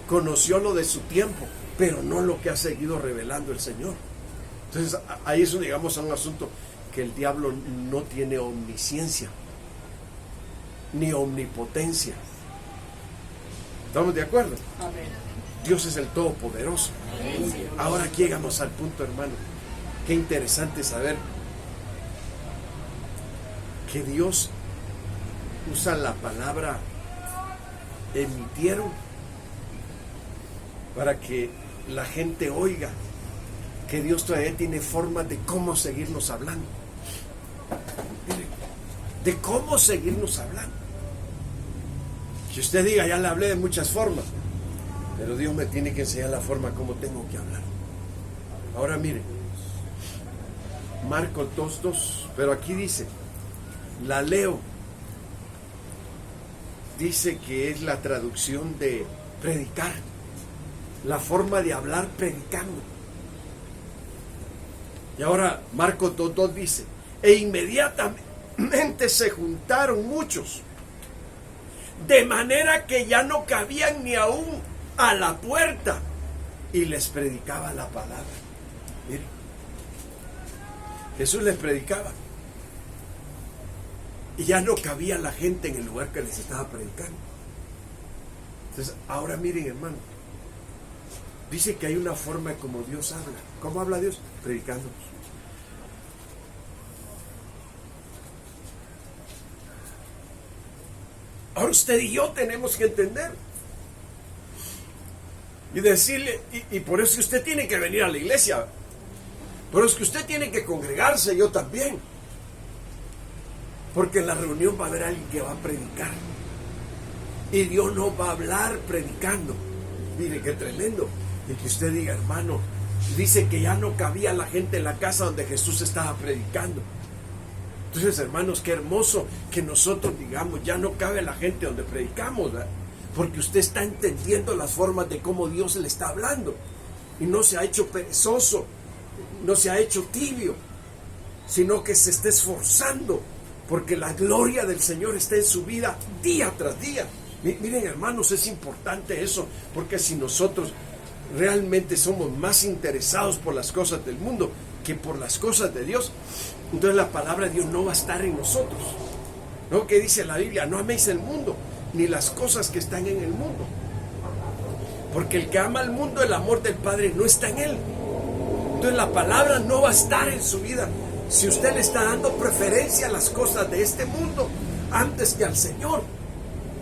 Conoció lo de su tiempo, pero no lo que ha seguido revelando el Señor. Entonces ahí es donde llegamos a un asunto, que el diablo no tiene omnisciencia ni omnipotencia. ¿Estamos de acuerdo? Amén. Dios es el Todopoderoso. Amén. Ahora aquí llegamos al punto, hermano. Qué interesante saber que Dios usa la palabra emitieron para que la gente oiga que Dios todavía tiene formas de cómo seguirnos hablando. Mire, de cómo seguirnos hablando. Que usted diga, ya le hablé de muchas formas, pero Dios me tiene que enseñar la forma como tengo que hablar. Ahora mire, Marcos 2:2, pero aquí dice, la leo, dice que es la traducción de predicar, la forma de hablar predicando. Y ahora Marcos 2:2 dice, e inmediatamente se juntaron muchos, de manera que ya no cabían ni aún a la puerta, y les predicaba la palabra. Mire, Jesús les predicaba y ya no cabía la gente en el lugar que les estaba predicando. Entonces ahora miren, hermano, dice que hay una forma de como Dios habla. ¿Cómo habla Dios? Predicándonos. Ahora usted y yo tenemos que entender y decirle, y por eso usted tiene que venir a la iglesia, por eso es que usted tiene que congregarse, yo también, porque en la reunión va a haber alguien que va a predicar y Dios no va a hablar predicando. Mire qué tremendo, y que usted diga, hermano, dice que ya no cabía la gente en la casa donde Jesús estaba predicando. Entonces, hermanos, qué hermoso que nosotros digamos, ya no cabe la gente donde predicamos, ¿verdad? Porque usted está entendiendo las formas de cómo Dios le está hablando. Y no se ha hecho perezoso, no se ha hecho tibio, sino que se está esforzando, porque la gloria del Señor está en su vida día tras día. Miren, hermanos, es importante eso, porque si nosotros realmente somos más interesados por las cosas del mundo que por las cosas de Dios, entonces la palabra de Dios no va a estar en nosotros. ¿No? ¿Qué dice la Biblia? No améis el mundo, ni las cosas que están en el mundo. Porque el que ama al mundo, el amor del Padre no está en él. Entonces la palabra no va a estar en su vida si usted le está dando preferencia a las cosas de este mundo antes que al Señor.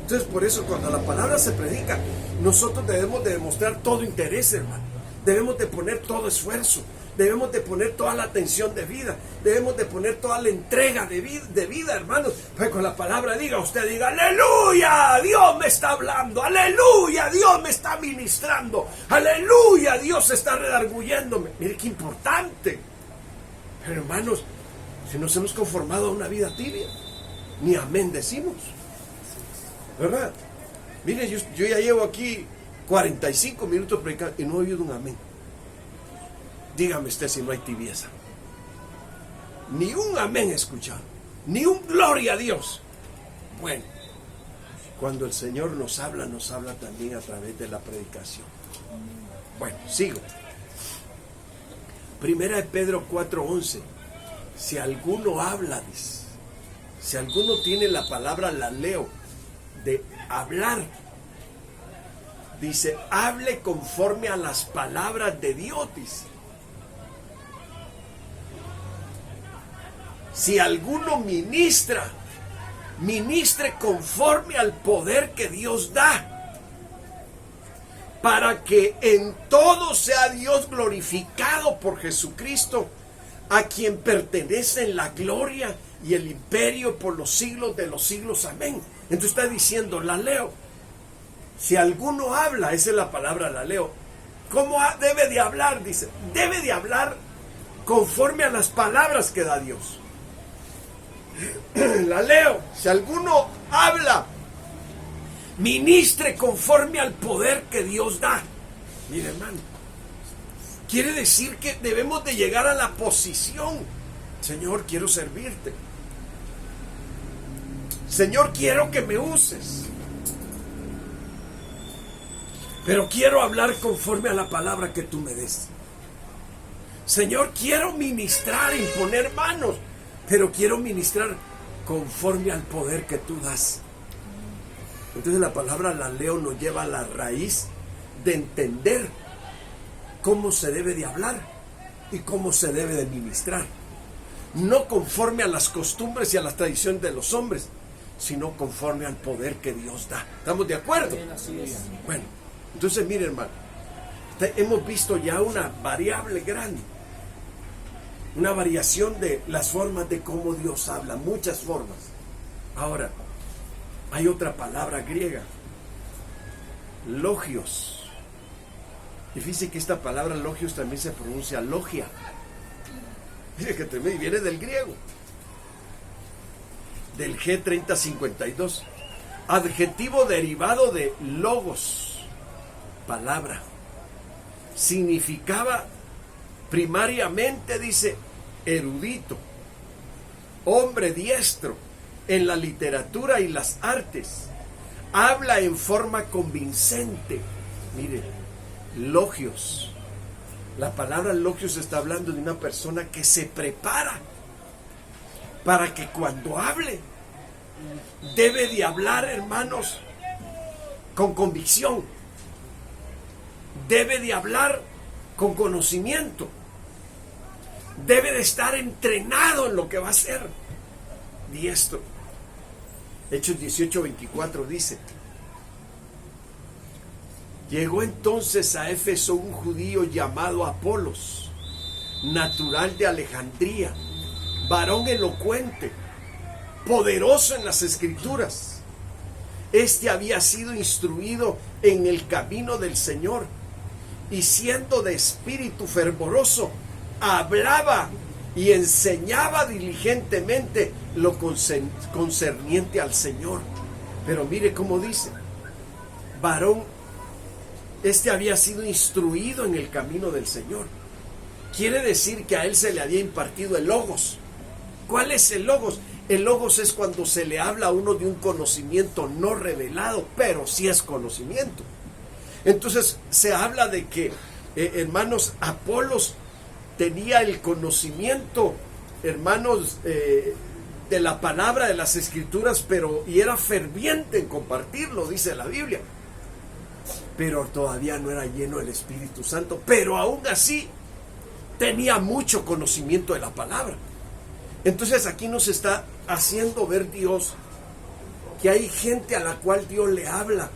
Entonces por eso cuando la palabra se predica, nosotros debemos de demostrar todo interés, hermano. Debemos de poner todo esfuerzo. Debemos de poner toda la atención de vida. Debemos de poner toda la entrega de vida, hermanos. Pues con la palabra usted diga, aleluya, Dios me está hablando. Aleluya, Dios me está ministrando. Aleluya, Dios está redarguyéndome. Mire qué importante. Pero hermanos, si nos hemos conformado a una vida tibia, ni amén decimos. ¿Verdad? Mire, yo ya llevo aquí 45 minutos predicando y no he oído un amén. Dígame usted si no hay tibieza. Ni un amén he escuchado, ni un gloria a Dios. Bueno, cuando el Señor nos habla también a través de la predicación. Bueno, sigo. Primera de Pedro 4:11. Si alguno habla, dice, si alguno tiene la palabra, la leo, de hablar, dice, hable conforme a las palabras de Dios, dice. Si alguno ministre conforme al poder que Dios da, para que en todo sea Dios glorificado por Jesucristo, a quien pertenecen la gloria y el imperio por los siglos de los siglos. Amén. Entonces está diciendo, la leo. Si alguno habla, esa es la palabra, la leo. ¿Cómo debe de hablar? Dice, debe de hablar conforme a las palabras que da Dios. La leo. Si alguno habla, ministre conforme al poder que Dios da. Mire, hermano, quiere decir que debemos de llegar a la posición. Señor, quiero servirte. Señor, quiero que me uses, pero quiero hablar conforme a la palabra que tú me des. Señor, quiero ministrar, imponer manos, pero quiero ministrar conforme al poder que tú das. Entonces la palabra, la leo, nos lleva a la raíz de entender cómo se debe de hablar y cómo se debe de ministrar. No conforme a las costumbres y a las tradiciones de los hombres, sino conforme al poder que Dios da. ¿Estamos de acuerdo? Bueno, entonces mire, hermano, hemos visto ya una variable grande, una variación de las formas de cómo Dios habla, muchas formas. Ahora, hay otra palabra griega, logios. Y fíjese que esta palabra logios también se pronuncia logia. Mire que tremendo, viene del griego, del G3052, adjetivo derivado de logos, palabra. Significaba primariamente, dice, erudito, hombre diestro en la literatura y las artes, habla en forma convincente. Mire, logios. La palabra logios está hablando de una persona que se prepara para que cuando hable, debe de hablar, hermanos, con convicción. Debe de hablar con conocimiento. Debe de estar entrenado en lo que va a hacer. Diestro. Hechos 18:24 dice: llegó entonces a Éfeso un judío llamado Apolos, natural de Alejandría, varón elocuente, poderoso en las escrituras. Este había sido instruido en el camino del Señor, y siendo de espíritu fervoroso, hablaba y enseñaba diligentemente lo concerniente al Señor. Pero mire cómo dice: varón, este había sido instruido en el camino del Señor. Quiere decir que a él se le había impartido el logos. ¿Cuál es el logos? El logos es cuando se le habla a uno de un conocimiento no revelado, pero sí es conocimiento. Entonces se habla de que, hermanos, Apolos tenía el conocimiento, hermanos, de la palabra, de las escrituras, y era ferviente en compartirlo, dice la Biblia. Pero todavía no era lleno del Espíritu Santo, pero aún así tenía mucho conocimiento de la palabra. Entonces aquí nos está haciendo ver Dios que hay gente a la cual Dios le habla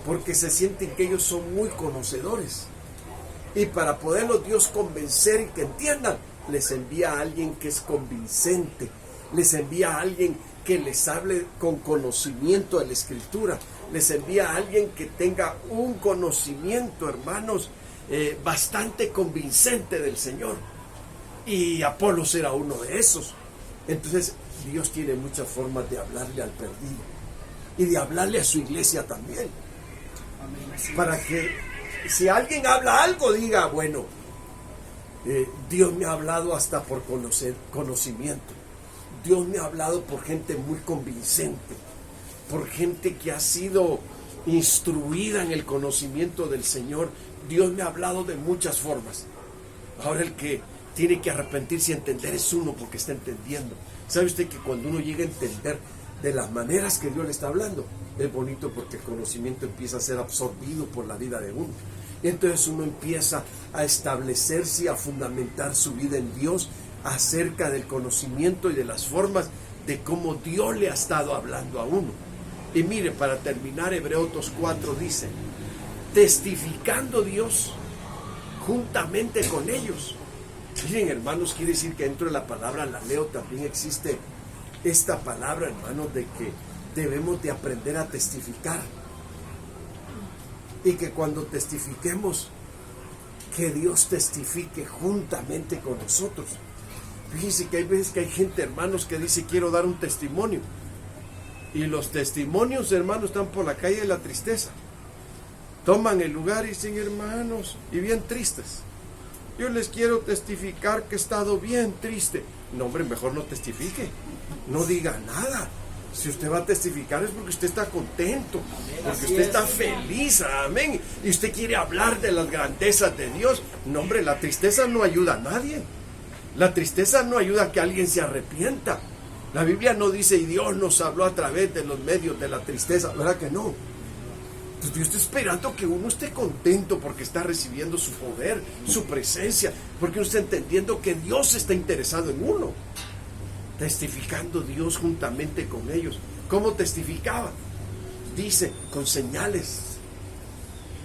porque se sienten que ellos son muy conocedores, y para poderlos Dios convencer y que entiendan, les envía a alguien que es convincente, les envía a alguien que les hable con conocimiento de la Escritura, les envía a alguien que tenga un conocimiento, hermanos, bastante convincente del Señor. Y Apolos era uno de esos. Entonces Dios tiene muchas formas de hablarle al perdido y de hablarle a su iglesia también, para que si alguien habla algo, diga: bueno, Dios me ha hablado hasta por conocimiento. Dios me ha hablado por gente muy convincente, por gente que ha sido instruida en el conocimiento del Señor. Dios me ha hablado de muchas formas. Ahora el que tiene que arrepentirse y entender es uno, porque está entendiendo. ¿Sabe usted que cuando uno llega a entender de las maneras que Dios le está hablando, es bonito, porque el conocimiento empieza a ser absorbido por la vida de uno? Y entonces uno empieza a establecerse y a fundamentar su vida en Dios acerca del conocimiento y de las formas de cómo Dios le ha estado hablando a uno. Y mire, para terminar, Hebreos 2:4 dice: testificando Dios juntamente con ellos. Miren, hermanos, quiere decir que dentro de la palabra, la leo, también existe esta palabra, hermanos, de que debemos de aprender a testificar, y que cuando testifiquemos, que Dios testifique juntamente con nosotros. Fíjense que hay veces que hay gente, hermanos, que dice: quiero dar un testimonio, y los testimonios, hermanos, están por la calle de la tristeza, toman el lugar y dicen: hermanos, y bien tristes, yo les quiero testificar que he estado bien triste. No, hombre, mejor no testifique, no diga nada. Si usted va a testificar es porque usted está contento, porque usted está feliz, amén, y usted quiere hablar de las grandezas de Dios. No, hombre, la tristeza no ayuda a nadie. La tristeza no ayuda a que alguien se arrepienta. La Biblia no dice: y Dios nos habló a través de los medios de la tristeza. ¿Verdad que no? Entonces Dios está esperando que uno esté contento porque está recibiendo su poder, su presencia, porque uno está entendiendo que Dios está interesado en uno. Testificando Dios juntamente con ellos. ¿Cómo testificaba? Dice: con señales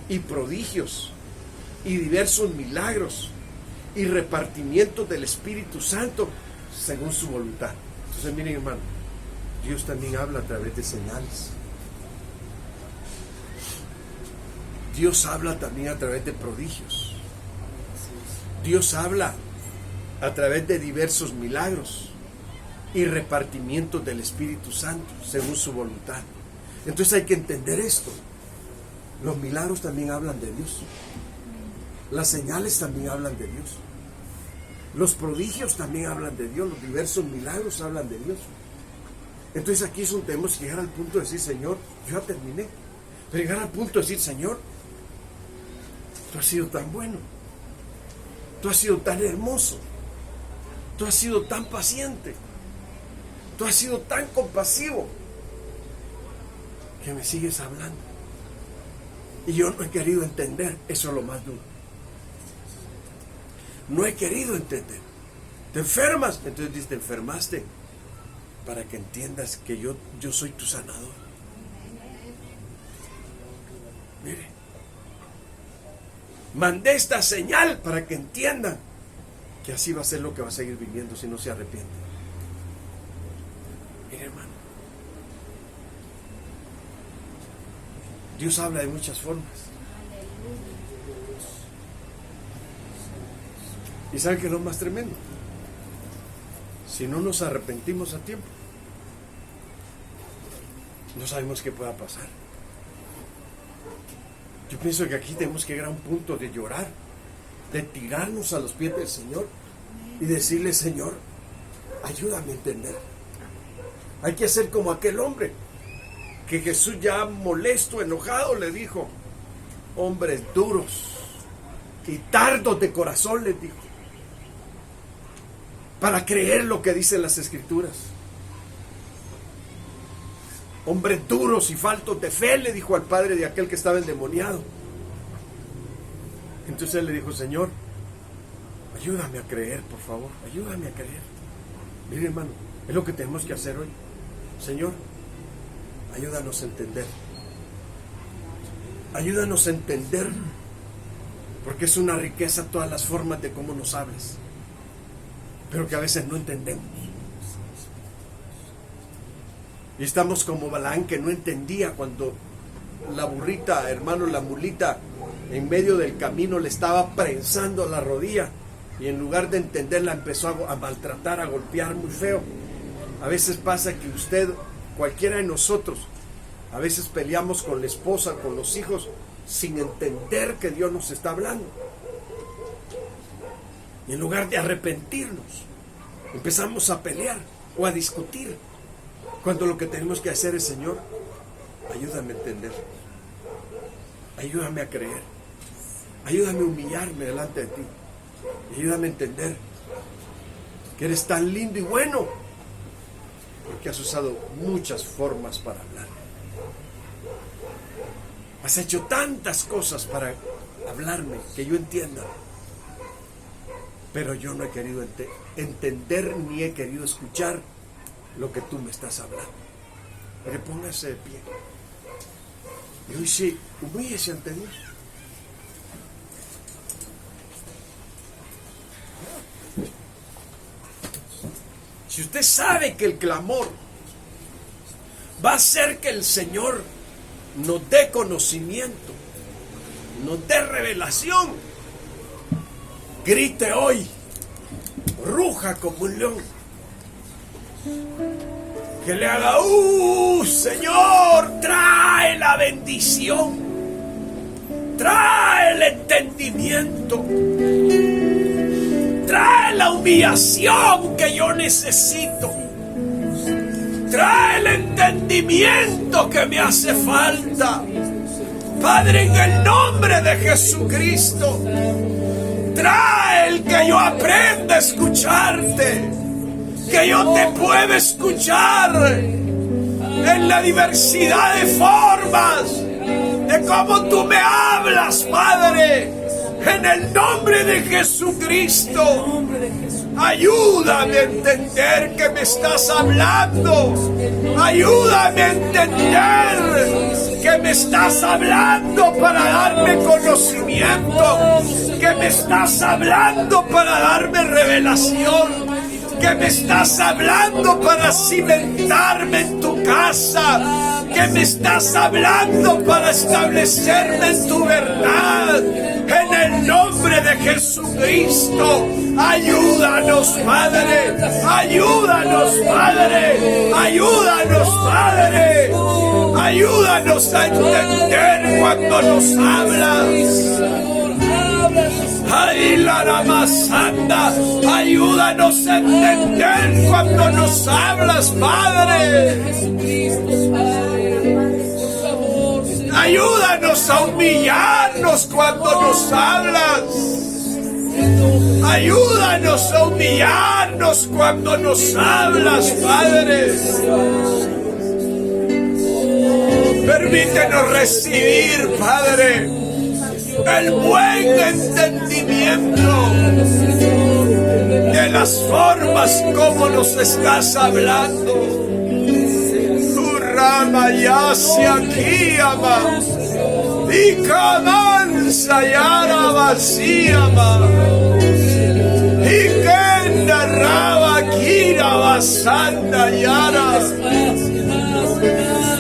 y prodigios y diversos milagros y repartimientos del Espíritu Santo según su voluntad. Entonces miren, hermano, Dios también habla a través de señales. Dios habla también a través de prodigios. Dios habla a través de diversos milagros y repartimientos del Espíritu Santo según su voluntad. Entonces hay que entender esto. Los milagros también hablan de Dios. Las señales también hablan de Dios. Los prodigios también hablan de Dios. Los diversos milagros hablan de Dios. Entonces aquí es donde tenemos que llegar al punto de decir: Señor, yo ya terminé. Pero llegar al punto de decir: Señor, tú has sido tan bueno, tú has sido tan hermoso, tú has sido tan paciente, tú has sido tan compasivo, que me sigues hablando. Y yo no he querido entender. Eso es lo más duro. No he querido entender. Te enfermas, entonces dices: te enfermaste. para que entiendas que yo soy tu sanador. Mire, mandé esta señal para que entiendan que así va a ser lo que va a seguir viviendo si no se arrepienten. Mire, hermano, Dios habla de muchas formas. ¿Y saben qué es lo más tremendo? Si no nos arrepentimos a tiempo, no sabemos qué pueda pasar. Yo pienso que aquí tenemos que llegar a un punto de llorar, de tirarnos a los pies del Señor y decirle: Señor, ayúdame a entender. Hay que hacer como aquel hombre que Jesús, ya molesto, enojado, le dijo: hombres duros y tardos de corazón, les dijo, para creer lo que dicen las Escrituras. Hombres duros y faltos de fe, le dijo al padre de aquel que estaba endemoniado. Entonces él le dijo: Señor, ayúdame a creer, por favor, ayúdame a creer. Mire, hermano, es lo que tenemos que hacer hoy. Señor, ayúdanos a entender. Ayúdanos a entender, porque es una riqueza todas las formas de cómo nos hablas, pero que a veces no entendemos. Y estamos como Balaán, que no entendía cuando la burrita, hermano, la mulita, en medio del camino le estaba prensando la rodilla, y en lugar de entenderla empezó a maltratar, a golpear muy feo. A veces pasa que usted, cualquiera de nosotros, a veces peleamos con la esposa, con los hijos, sin entender que Dios nos está hablando. Y en lugar de arrepentirnos, empezamos a pelear o a discutir, cuando lo que tenemos que hacer es: Señor, ayúdame a entender, ayúdame a creer, ayúdame a humillarme delante de ti, ayúdame a entender que eres tan lindo y bueno, porque has usado muchas formas para hablar. Has hecho tantas cosas para hablarme, que yo entienda, pero yo no he querido entender ni he querido escuchar lo que tú me estás hablando. Pero póngase de pie y hoy sí, humíllese ante Dios. Si usted sabe que el clamor va a hacer que el Señor nos dé conocimiento, nos dé revelación, grite hoy, ruja como un león, que le haga: Señor, trae la bendición, trae el entendimiento, trae la humillación que yo necesito, trae el entendimiento que me hace falta. Padre, en el nombre de Jesucristo, trae el que yo aprenda a escucharte, que yo te pueda escuchar en la diversidad de formas de cómo tú me hablas, Padre. En el nombre de Jesucristo, ayúdame a entender que me estás hablando. Ayúdame a entender que me estás hablando para darme conocimiento, que me estás hablando para darme revelación, que me estás hablando para cimentarme en tu casa, que me estás hablando para establecerme en tu verdad. En el nombre de Jesucristo, ayúdanos, Padre, ayúdanos, Padre, ayúdanos, Padre, ayúdanos a entender cuando nos hablas. Ay, la ramasanda, ayúdanos a entender cuando nos hablas, Padre. Ayúdanos a humillarnos cuando nos hablas. Ayúdanos a humillarnos cuando nos hablas, Padre. Permítenos recibir, Padre, el buen entendimiento de las formas como nos estás hablando. Tu rama ya se aquí, ama. Y camanza yara vacía, ama. Y que narraba kira basanda yara.